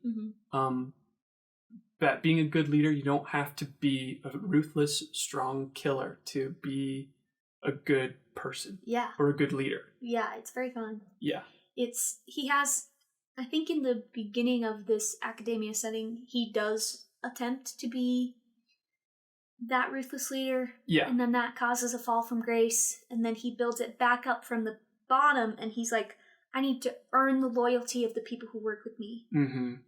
That being a good leader, you don't have to be a ruthless, strong killer to be a good person. Yeah. Or a good leader. Yeah, it's very fun. Yeah. He has, I think in the beginning of this academia setting, he does attempt to be that ruthless leader. Yeah. And then that causes a fall from grace. And then he builds it back up from the bottom. And he's like, I need to earn the loyalty of the people who work with me.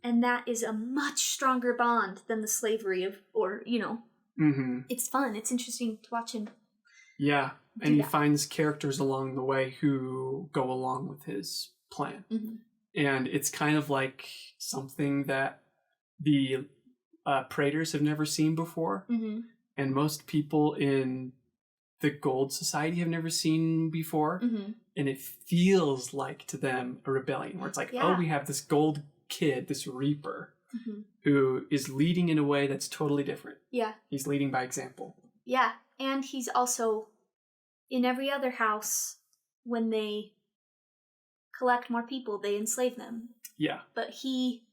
And that is a much stronger bond than the slavery of, or, you know. It's fun. It's interesting to watch him. Yeah. And he finds characters along the way who go along with his plan. And it's kind of like something that the Praetors have never seen before. And most people in the Gold Society have never seen before. And it feels like to them a rebellion where it's like, oh, we have this Gold kid, this Reaper, who is leading in a way that's totally different. Yeah. He's leading by example. Yeah. And he's also, in every other house, when they collect more people, they enslave them. Yeah. But he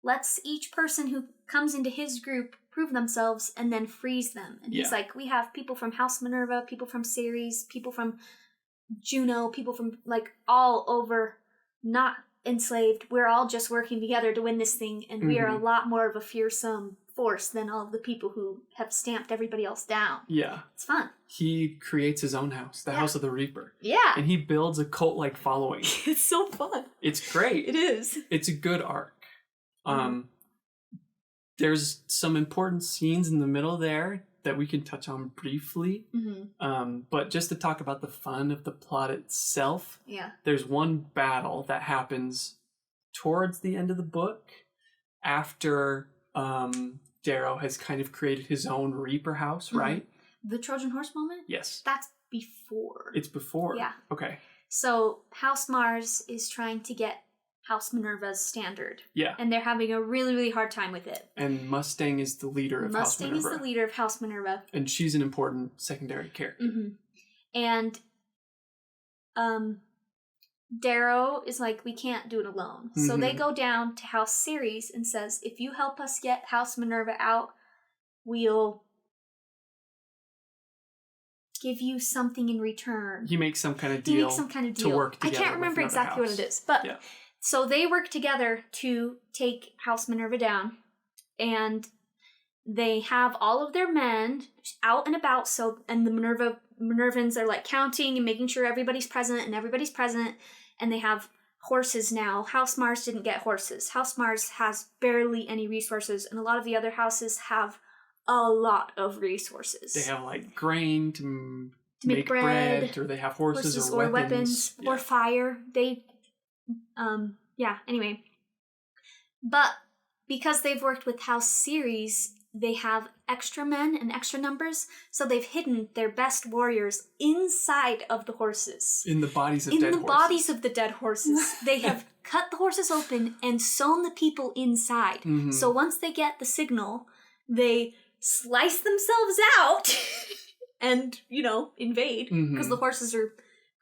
lets each person who comes into his group prove themselves and then frees them. And he's like, we have people from House Minerva, people from Ceres, people from Juno, people from like all over, not enslaved. We're all just working together to win this thing, and we are a lot more of a fearsome force than all of the people who have stamped everybody else down. Yeah. It's fun. He creates his own house, the House of the Reaper. Yeah. And he builds a cult-like following. It's so fun. It's great. It is. It's a good arc. There's some important scenes in the middle there that we can touch on briefly. But just to talk about the fun of the plot itself, there's one battle that happens towards the end of the book, after Darrow has kind of created his own Reaper house, right? The Trojan horse moment? Yes. That's before. It's before? Yeah. Okay. So House Mars is trying to get House Minerva's standard. Yeah. And they're having a really, really hard time with it. And Mustang is the leader of House Minerva. Mustang is the leader of House Minerva. And she's an important secondary character. And Darrow is like, we can't do it alone. So they go down to House Ceres and says, if you help us get House Minerva out, we'll give you something in return. He makes some kind of deal. To work together. I can't remember exactly what it is. But so they work together to take House Minerva down. And they have all of their men out and about. And the Minervans are like counting and making sure everybody's present. And they have horses now. House Mars didn't get horses. House Mars has barely any resources. And a lot of the other houses have a lot of resources. They have like grain to make bread, or they have horses or weapons. Or fire. Anyway. But because they've worked with House Ceres, they have extra men and extra numbers, so they've hidden their best warriors inside of the horses. In the bodies of dead horses. Bodies of the dead horses. They have cut the horses open and sewn the people inside. So once they get the signal, they slice themselves out and, invade, because the horses are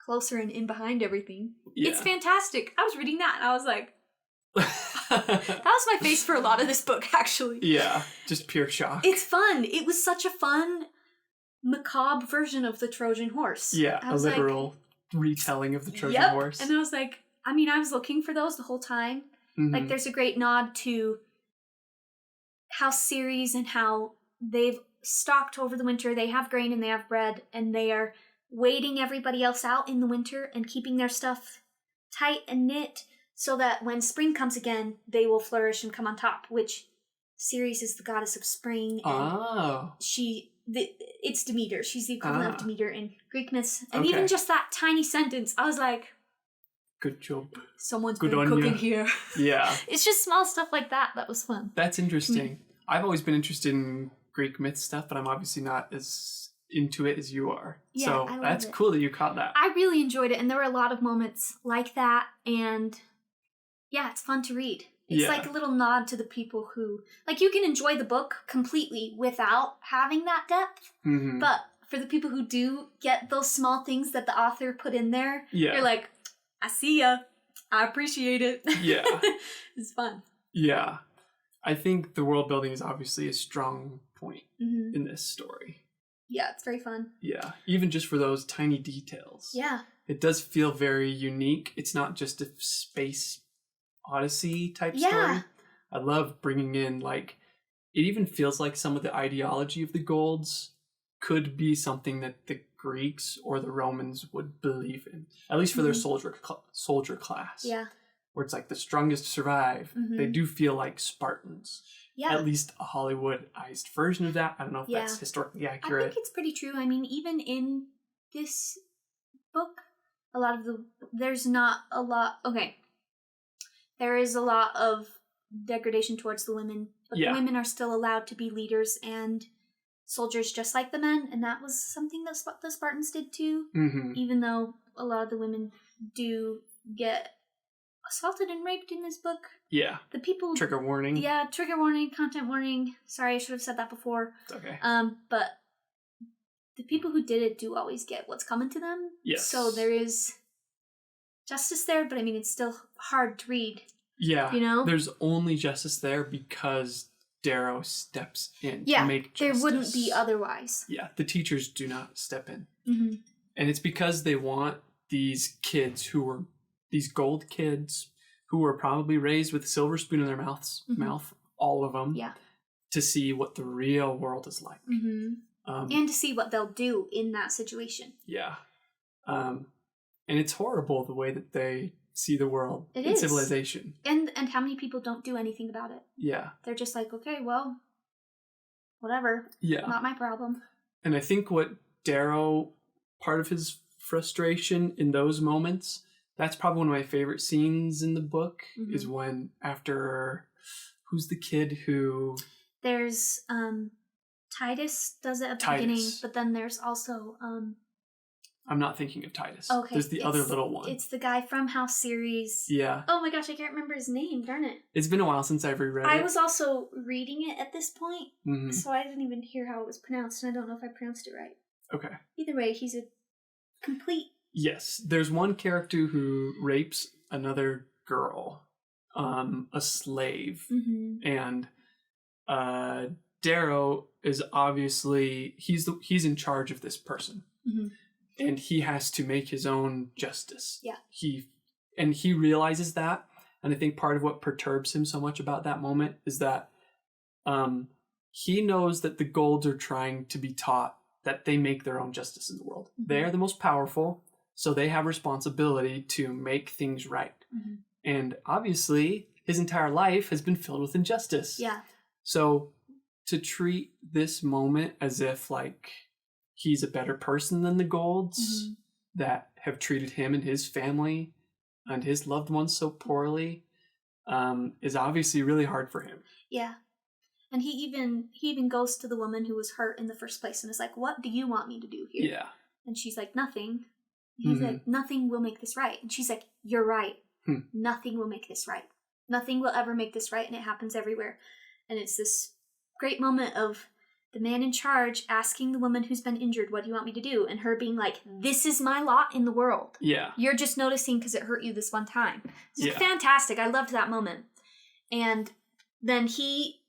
closer and in behind everything. Yeah. It's fantastic. I was reading that and I was like, that was my face for a lot of this book, actually. Yeah, just pure shock. It's fun. It was such a fun, macabre version of the Trojan horse. Yeah, a literal retelling of the Trojan horse. And I was like, I was looking for those the whole time. Like, there's a great nod to House Ceres and how they've stocked over the winter. They have grain and they have bread, and they are waiting everybody else out in the winter and keeping their stuff tight and knit, so that when spring comes again, they will flourish and come on top, which Ceres is the goddess of spring. And it's Demeter. She's the equivalent of Demeter in Greek myths. And even just that tiny sentence, I was like, good job. Someone's been cooking here. Yeah. It's just small stuff like that. That was fun. That's interesting. I've always been interested in Greek myth stuff, but I'm obviously not as into it as you are. Yeah, so that's cool that you caught that. I really enjoyed it, and there were a lot of moments like that, and yeah, it's fun to read. It's like a little nod to the people who, like, you can enjoy the book completely without having that depth, but for the people who do get those small things that the author put in there, you're like, I see ya. I appreciate it. Yeah. It's fun. Yeah. I think the world building is obviously a strong point in this story. Yeah, it's very fun. Yeah, even just for those tiny details. Yeah. It does feel very unique. It's not just a space odyssey type story. I love bringing in, like, it even feels like some of the ideology of the Golds could be something that the Greeks or the Romans would believe in, at least for their soldier class. Yeah. Where it's like the strongest survive. They do feel like Spartans. Yeah. At least a Hollywoodized version of that. I don't know if that's historically accurate. I think it's pretty true. I mean, even in this book, there is a lot of degradation towards the women, but the women are still allowed to be leaders and soldiers just like the men, and that was something that the Spartans did too, even though a lot of the women do get assaulted and raped in this book. Yeah. The people... Trigger warning. Yeah, trigger warning, content warning. Sorry, I should have said that before. It's okay. But the people who did it do always get what's coming to them. Yes. So there is justice there, but I mean, it's still hard to read. Yeah. You know? There's only justice there because Darrow steps in to make justice. There wouldn't be otherwise. Yeah, the teachers do not step in. And it's because they want these kids these gold kids who were probably raised with a silver spoon in their mouth, all of them, to see what the real world is like. And to see what they'll do in that situation. Yeah. And it's horrible the way that they see the world in civilization. And how many people don't do anything about it. Yeah. They're just like, okay, well, whatever. Yeah. Not my problem. And I think what Darrow, part of his frustration in those moments That's probably one of my favorite scenes in the book is when after, who's the kid who... There's, Titus does it at the beginning, but then there's also, I'm not thinking of Titus. Okay. There's the other little one. It's the guy from House series. Yeah. Oh my gosh, I can't remember his name, darn it. It's been a while since I've reread it. I was also reading it at this point, so I didn't even hear how it was pronounced, and I don't know if I pronounced it right. Okay. Either way, he's a complete... Yes. There's one character who rapes another girl, a slave, and Darrow is obviously... He's in charge of this person. And he has to make his own justice. Yeah. He realizes that. And I think part of what perturbs him so much about that moment is that he knows that the Golds are trying to be taught that they make their own justice in the world. They are the most powerful, so they have responsibility to make things right. And obviously, his entire life has been filled with injustice. Yeah. So to treat this moment as if, like, he's a better person than the Golds that have treated him and his family and his loved ones so poorly is obviously really hard for him. Yeah. And he even goes to the woman who was hurt in the first place and is like, what do you want me to do here? Yeah. And she's like, nothing. He's like, nothing will make this right. And she's like, you're right. Nothing will make this right. Nothing will ever make this right. And it happens everywhere. And it's this great moment of the man in charge asking the woman who's been injured, what do you want me to do? And her being like, this is my lot in the world. Yeah. You're just noticing because it hurt you this one time. It's fantastic. I loved that moment. And then he,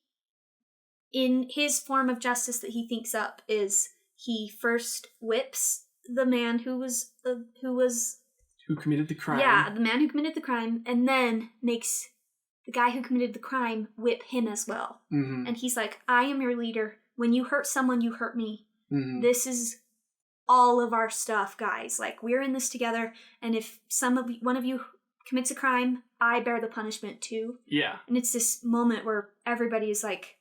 in his form of justice that he thinks up, is he first whips the man who committed the crime. Yeah, the man who committed the crime, and then makes the guy who committed the crime whip him as well. And he's like, I am your leader. When you hurt someone, you hurt me. This is all of our stuff, guys. Like, we're in this together, and if one of you commits a crime, I bear the punishment too. Yeah. And it's this moment where everybody is like,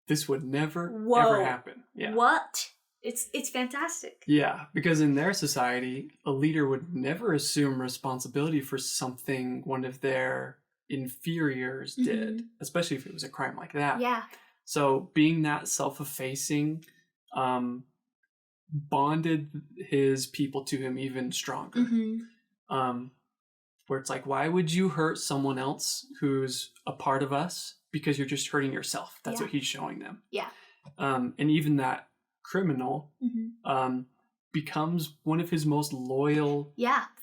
this would never, ever happen. Yeah. What? It's fantastic. Yeah, because in their society, a leader would never assume responsibility for something one of their inferiors did, especially if it was a crime like that. Yeah. So being that self-effacing bonded his people to him even stronger. Where it's like, why would you hurt someone else who's a part of us? Because you're just hurting yourself. That's what he's showing them. Yeah. And even that criminal becomes one of his most loyal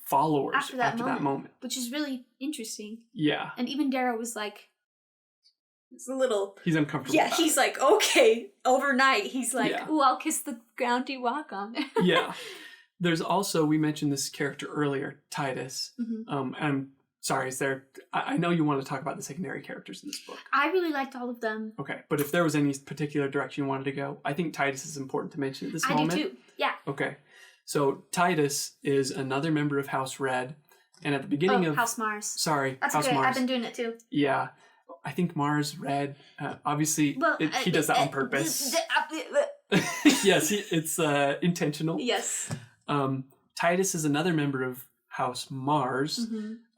followers after that moment. Which is really interesting. Yeah. And even Darrow was like, it's a little... He's uncomfortable. Yeah, he's like, okay. Overnight, he's like, ooh, I'll kiss the ground you walk on. Yeah. There's also, we mentioned this character earlier, Titus. And I'm sorry, I know you want to talk about the secondary characters in this book. I really liked all of them. Okay, but if there was any particular direction you wanted to go, I think Titus is important to mention at this moment. I do too, yeah. Okay, so Titus is another member of House Red, and at the beginning of... House Mars. Sorry, That's House okay, Mars. I've been doing it too. Yeah, I think Mars, Red, obviously, he does that on purpose. Yes, it's intentional. Yes. Titus is another member of House Mars,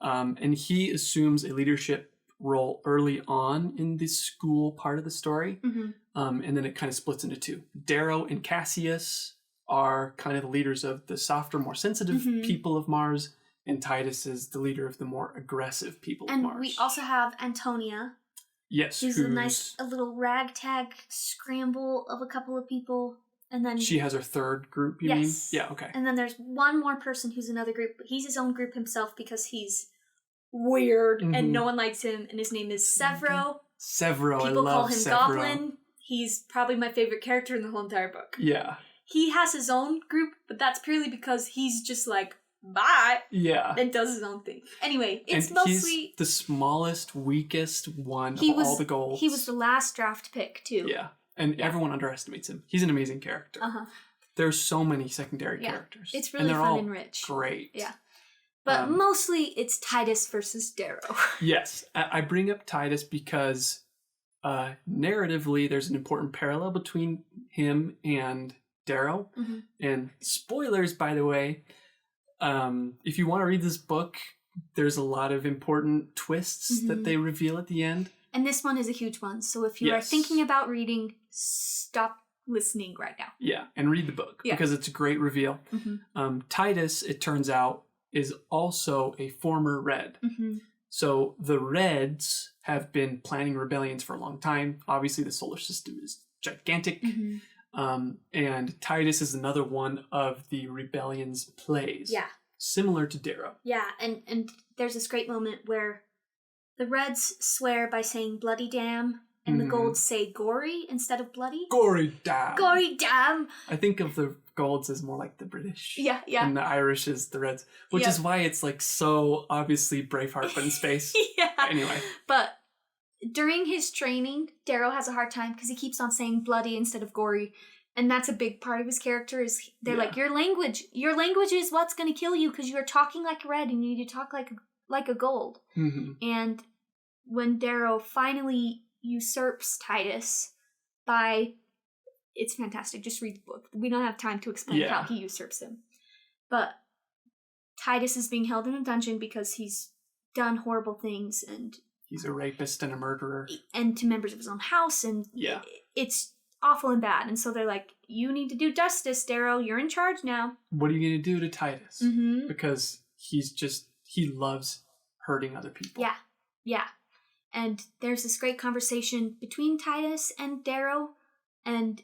and he assumes a leadership role early on in the school part of the story, and then it kind of splits into two. Darrow and Cassius are kind of the leaders of the softer, more sensitive people of Mars, and Titus is the leader of the more aggressive people of Mars. And we also have Antonia. Yes, who's a little ragtag scramble of a couple of people. And then she has her third group, you mean? Yeah, okay. And then there's one more person who's another group, but he's his own group himself because he's weird and no one likes him, and his name is Severo. Severo, People I love call him Severo. Goblin. He's probably my favorite character in the whole entire book. Yeah. He has his own group, but that's purely because he's just like, bye. Yeah. And does his own thing. Anyway, it's and mostly... he's the smallest, weakest one of all the Golds. He was the last draft pick, too. Yeah. And everyone underestimates him. He's an amazing character. There's so many secondary characters. It's really fun and rich. Great. Yeah. But mostly it's Titus versus Darrow. Yes. I bring up Titus because narratively there's an important parallel between him and Darrow. And spoilers, by the way, If you want to read this book, there's a lot of important twists that they reveal at the end. And this one is a huge one. So if you are thinking about reading, stop listening right now. Yeah, and read the book because it's a great reveal. Titus, it turns out, is also a former Red. So the Reds have been planning rebellions for a long time. Obviously, the solar system is gigantic. And Titus is another one of the rebellion's plays. Yeah. Similar to Darrow. Yeah, and there's this great moment where the Reds swear by saying bloody damn, and the Golds say gory instead of bloody. Gory damn. Gory damn. I think of the Golds as more like the British. Yeah. And the Irish is the Reds, which is why it's like so obviously Braveheart but in space. Anyway. But during his training, Darrow has a hard time because he keeps on saying bloody instead of gory. And that's a big part of his character is they're like, your language is what's going to kill you because you're talking like a Red and you need to talk like a Gold. And when Darrow finally usurps Titus it's fantastic. Just read the book. We don't have time to explain how he usurps him. But Titus is being held in a dungeon because he's done horrible things and he's a rapist and a murderer. And to members of his own house and it's awful and bad. And so they're like, you need to do justice, Darrow. You're in charge now. What are you going to do to Titus? Because he loves hurting other people. Yeah. And there's this great conversation between Titus and Darrow. And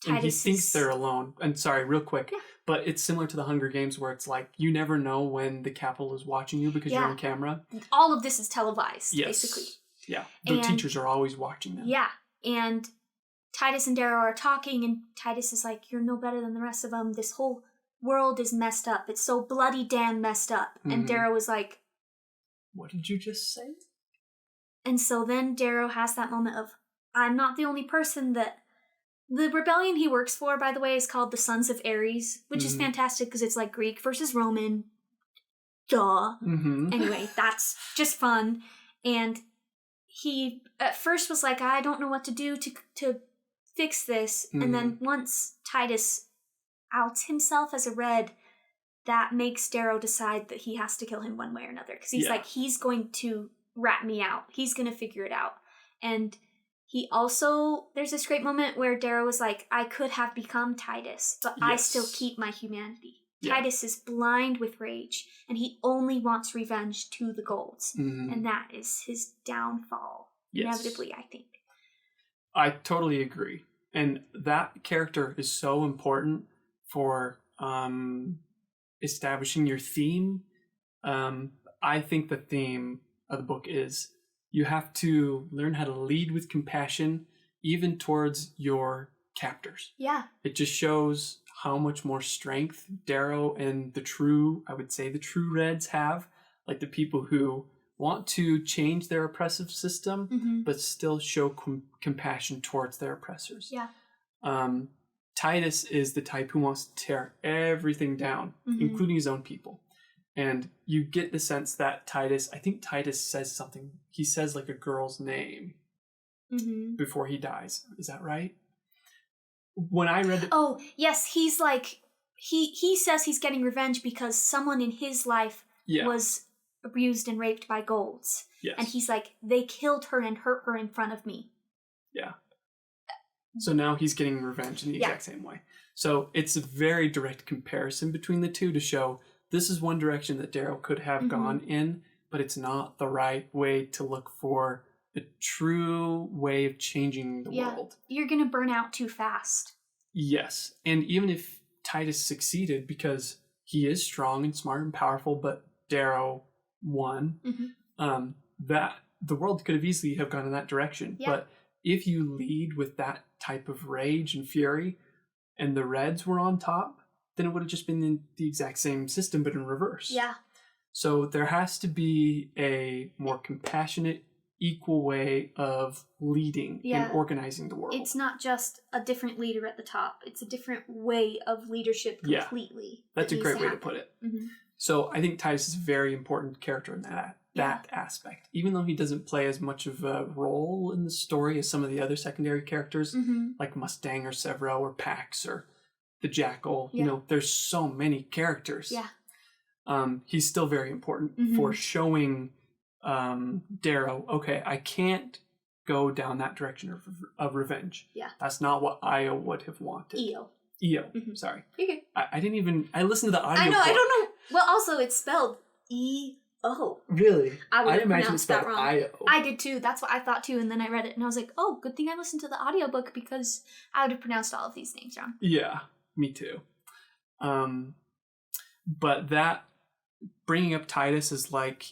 Titus he thinks they're alone. And sorry, real quick. But it's similar to the Hunger Games where it's like, you never know when the Capitol is watching you because you're on camera. All of this is televised, basically. Yeah. The teachers are always watching them. Yeah. And Titus and Darrow are talking, and Titus is like, you're no better than the rest of them. This whole world is messed up. It's so bloody damn messed up. And Darrow is like, what did you just say? And so then Darrow has that moment of, I'm not the only person that... The rebellion he works for, by the way, is called the Sons of Ares, which is fantastic because it's like Greek versus Roman. Duh. Anyway, that's just fun. And he at first was like, I don't know what to do to fix this. And then once Titus outs himself as a Red, that makes Darrow decide that he has to kill him one way or another. Because he's like, he's going to rat me out. He's going to figure it out. And he also, there's this great moment where Darrow is like, I could have become Titus, but I still keep my humanity. Titus is blind with rage, and he only wants revenge to the Golds. And that is his downfall, inevitably, I think. I totally agree. And that character is so important for establishing your theme. I think the theme of the book is you have to learn how to lead with compassion, even towards your captors. Yeah. It just shows how much more strength Darrow and the true Reds have. Like the people who want to change their oppressive system, but still show compassion towards their oppressors. Yeah. Titus is the type who wants to tear everything down, including his own people. And you get the sense that Titus says something. He says like a girl's name before he dies. Is that right? When I read it... Oh, yes. He's like, he says he's getting revenge because someone in his life was abused and raped by Golds. Yes. And he's like, they killed her and hurt her in front of me. Yeah. So now he's getting revenge in the exact same way. So it's a very direct comparison between the two to show this is one direction that Darrow could have gone in, but it's not the right way to look for the true way of changing the world. You're going to burn out too fast. Yes. And even if Titus succeeded, because he is strong and smart and powerful, but Darrow won, that the world could have easily have gone in that direction. Yeah. But if you lead with that type of rage and fury and the Reds were on top, then it would have just been in the exact same system, but in reverse. Yeah. So there has to be a more compassionate, equal way of leading and organizing the world. It's not just a different leader at the top. It's a different way of leadership completely. Yeah. That's a great way to put it. So I think Titus is a very important character in that aspect. Even though he doesn't play as much of a role in the story as some of the other secondary characters, like Mustang or Severo or Pax or the Jackal. You know, there's so many characters. Yeah. he's still very important for showing Darrow, okay, I can't go down that direction of revenge. Yeah. That's not what Io would have wanted. EO. Sorry. Okay. I listened to the audio. I know, I don't know. Well, also, it's spelled E-O. Really? I imagine it's spelled I-O. I did too. That's what I thought too. And then I read it and I was like, oh, good thing I listened to the audiobook because I would have pronounced all of these names wrong. Yeah, me too. But that, bringing up Titus as like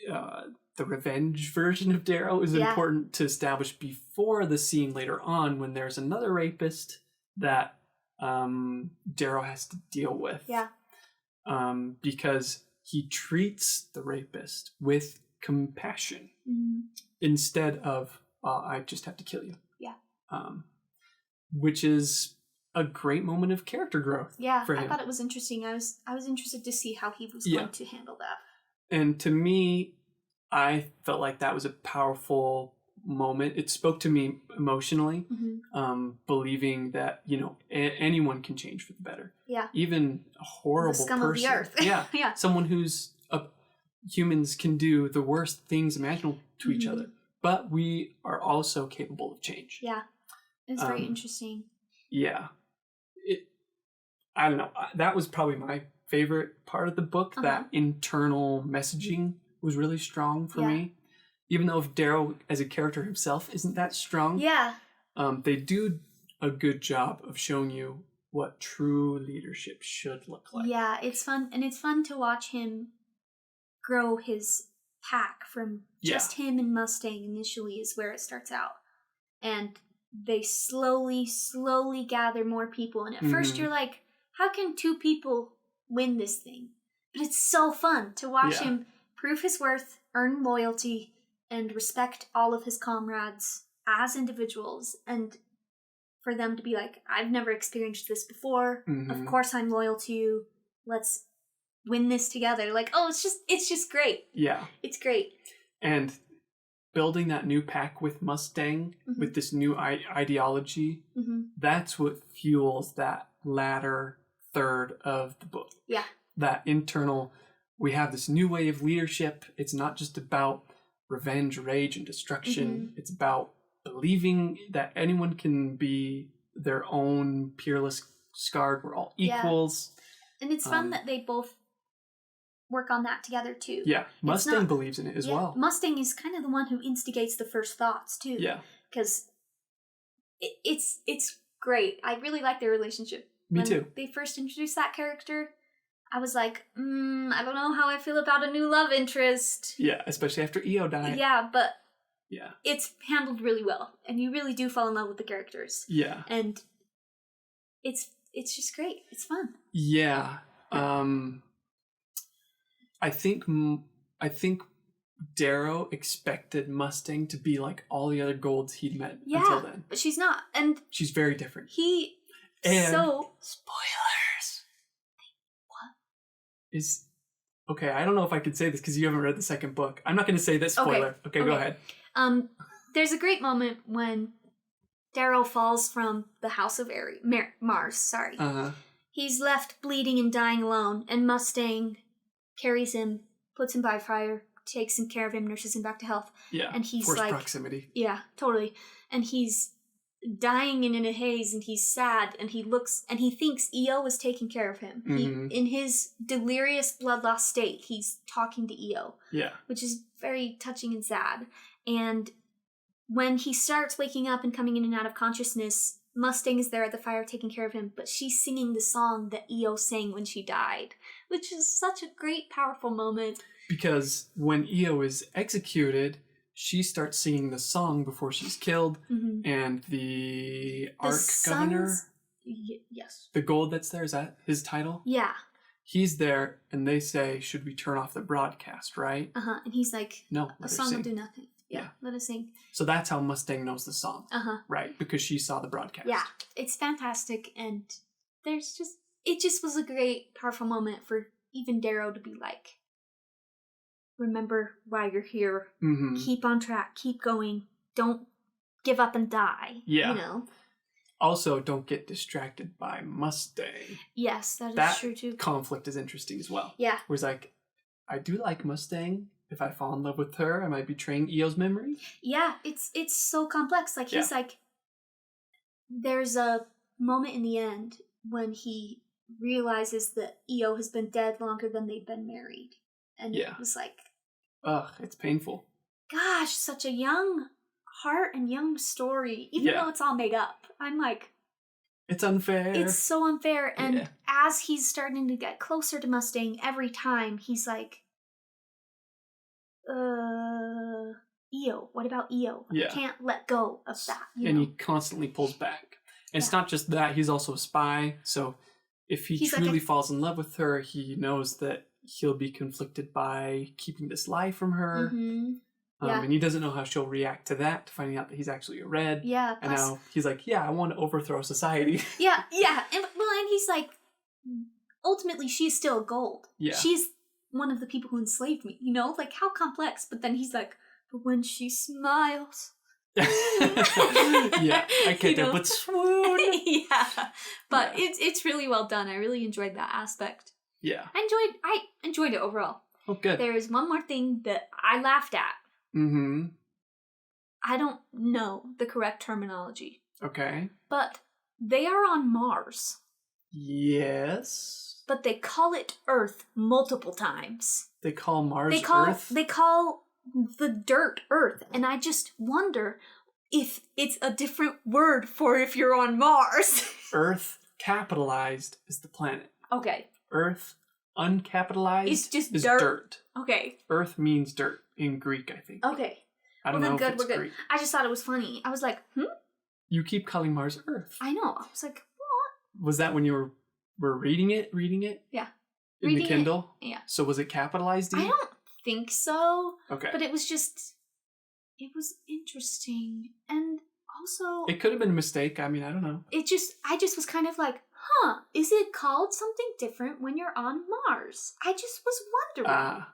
the revenge version of Darrow is important to establish before the scene later on when there's another rapist that Darrow has to deal with. Yeah. Because he treats the rapist with compassion instead of, I just have to kill you. Yeah. Which is a great moment of character growth. Yeah, for him. I thought it was interesting. I was interested to see how he was going to handle that. And to me, I felt like that was a powerful moment. It spoke to me emotionally, believing that, anyone can change for the better. Yeah. Even a horrible the scum person. of the earth. Yeah. Someone who's humans can do the worst things imaginable to each other. But we are also capable of change. Yeah. It's very interesting. Yeah. I don't know. That was probably my favorite part of the book. That internal messaging was really strong for me. Even though if Darrow as a character himself isn't that strong. Yeah. They do a good job of showing you what true leadership should look like. Yeah, it's fun. And it's fun to watch him grow his pack from just him and Mustang initially is where it starts out. And they slowly gather more people. And at first you're like, how can two people win this thing? But it's so fun to watch him prove his worth, earn loyalty, and respect all of his comrades as individuals. And for them to be like, I've never experienced this before. Of course I'm loyal to you. Let's win this together. Like, oh, it's just great. Yeah. It's great. And building that new pack with Mustang, with this new ideology, that's what fuels that latter third of the book. Yeah. That internal, we have this new way of leadership. It's not just about revenge, rage, and destruction. It's about believing that anyone can be their own peerless scarred. We're all equals. And it's fun that they both work on that together too. Yeah, Mustang believes in it as well. Mustang is kind of the one who instigates the first thoughts too. Yeah. Because it's great. I really like their relationship. Me too. When they first introduced that character, I was like, I don't know how I feel about a new love interest. Yeah, especially after EO died. Yeah, but it's handled really well. And you really do fall in love with the characters. Yeah. And it's just great. It's fun. Yeah. I think Darrow expected Mustang to be like all the other golds he'd met until then. But she's not. And she's very different. Spoilers. Okay, I don't know if I could say this because you haven't read the second book. I'm not going to say this spoiler. Okay, go ahead. There's a great moment when Darrow falls from the house of Mars. Sorry. He's left bleeding and dying alone, and Mustang carries him, puts him by fire, takes some care of him, nurses him back to health. Yeah. And he's forced like proximity. Yeah, totally. And he's dying and in a haze, and he's sad, and he thinks EO is taking care of him. In his delirious blood loss state, he's talking to EO. Yeah. Which is very touching and sad. And when he starts waking up and coming in and out of consciousness, Mustang is there at the fire taking care of him, but she's singing the song that EO sang when she died, which is such a great, powerful moment. Because when EO is executed, she starts singing the song before she's killed, and the Ark Governor... Yes. The gold that's there, is that his title? Yeah. He's there, and they say, should we turn off the broadcast, right? And he's like, no, a song will do nothing. Yeah, let us sing. So that's how Mustang knows the song. Right, because she saw the broadcast. Yeah, it's fantastic, and it just was a great, powerful moment for even Darrow to be like, remember why you're here. Keep on track, keep going, don't give up and die. Yeah. Also, don't get distracted by Mustang. Yes, that is true too. Conflict is interesting as well. Yeah. Whereas, like, I do like Mustang. If I fall in love with her, am I betraying Eo's memory? Yeah, it's so complex. Like, he's like, there's a moment in the end when he realizes that Eo has been dead longer than they've been married. And it was like... Ugh, it's painful. Gosh, such a young heart and young story. Even though it's all made up. I'm like... It's unfair. It's so unfair. And as he's starting to get closer to Mustang, every time he's like... Eo, what about Eo? Yeah. I can't let go of that. And he constantly pulls back. And it's not just that, he's also a spy. So if he truly falls in love with her, he knows that he'll be conflicted by keeping this lie from her. Mm-hmm. And he doesn't know how she'll react to that, to finding out that he's actually a red. Yeah. And now he's like, I want to overthrow society. Yeah. And he's like, ultimately, she's still gold. Yeah. She's one of the people who enslaved me, you know? Like, how complex. But then he's like, but when she smiles... Yeah, I can't help but swoon. But it's really well done. I really enjoyed that aspect. Yeah, I enjoyed it overall. Oh, good. There is one more thing that I laughed at. Mm-hmm. I don't know the correct terminology. Okay. But they are on Mars. Yes. But they call it Earth multiple times. They call Mars Earth? They call the dirt Earth. And I just wonder if it's a different word for if you're on Mars. Earth capitalized is the planet. Okay. Earth uncapitalized is dirt. Okay. Earth means dirt in Greek, I think. Okay. I don't know if it's we're good. Greek. I just thought it was funny. I was like, You keep calling Mars Earth. I know. I was like, what? Was that when you were reading it? Yeah. In the Kindle? Yeah. So was it capitalized? I don't think so. Okay. But it was interesting. And also... It could have been a mistake. I mean, I don't know. I just was kind of like, is it called something different when you're on Mars? I just was wondering.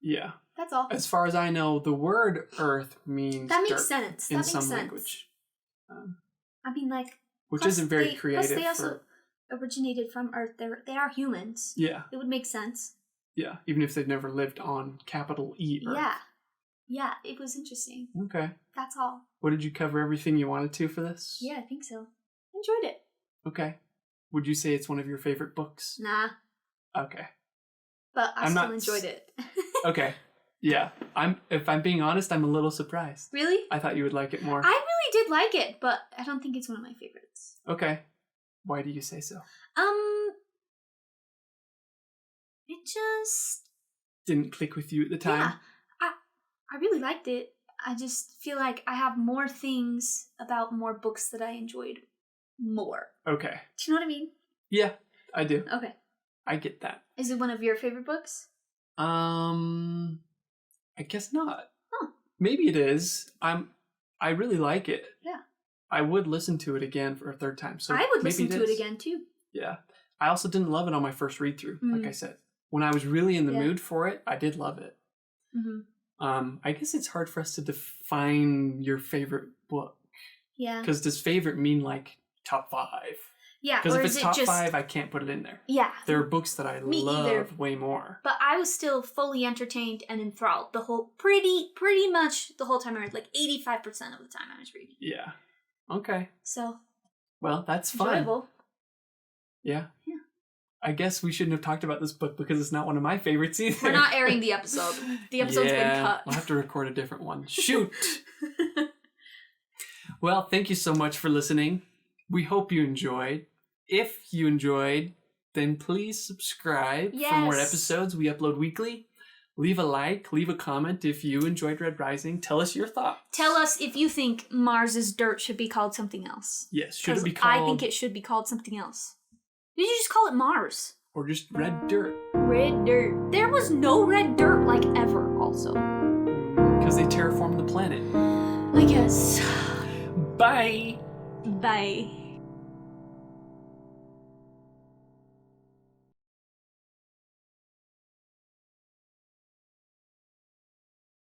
Yeah. That's all. As far as I know, the word Earth means that makes dirt sense. in some language. I mean, like... Which isn't very creative. Plus they also originated from Earth. They are humans. Yeah. It would make sense. Yeah, even if they've never lived on capital E Earth. Yeah. Yeah, it was interesting. Okay. That's all. What, did you cover everything you wanted to for this? Yeah, I think so. Enjoyed it. Okay. Would you say it's one of your favorite books? Nah. Okay. But I still enjoyed it. Okay. Yeah. If I'm being honest, I'm a little surprised. Really? I thought you would like it more. I really did like it, but I don't think it's one of my favorites. Okay. Why do you say so? It just... didn't click with you at the time? Yeah. I really liked it. I just feel like I have more things about more books that I enjoyed more. Okay. Do you know what I mean? Yeah, I do. Okay. I get that. Is it one of your favorite books? I guess not. Huh. Maybe it is. I really like it. Yeah. I would listen to it again for a third time. So I would listen to it again too. Yeah. I also didn't love it on my first read through, like I said. When I was really in the mood for it, I did love it. Mm-hmm. I guess it's hard for us to define your favorite book. Yeah. Because does favorite mean like top 5? Yeah. Because if it's top 5, I can't put it in there. Yeah. There are books that I love way more. But I was still fully entertained and enthralled the whole, pretty much the whole time I read. Like 85% of the time I was reading. Yeah. Okay. So. Well, that's fun. Enjoyable. Yeah. Yeah. I guess we shouldn't have talked about this book because it's not one of my favorites either. We're not airing the episode. The episode's been cut. We'll have to record a different one. Shoot! Well, thank you so much for listening. We hope you enjoyed. If you enjoyed, then please subscribe for more episodes we upload weekly. Leave a like, leave a comment if you enjoyed Red Rising. Tell us your thoughts. Tell us if you think Mars's dirt should be called something else. Yes, should it be called... I think it should be called something else. Did you just call it Mars? Or just red dirt. Red dirt. There was no red dirt, like, ever, also. Because they terraformed the planet. I guess. Bye! Bye.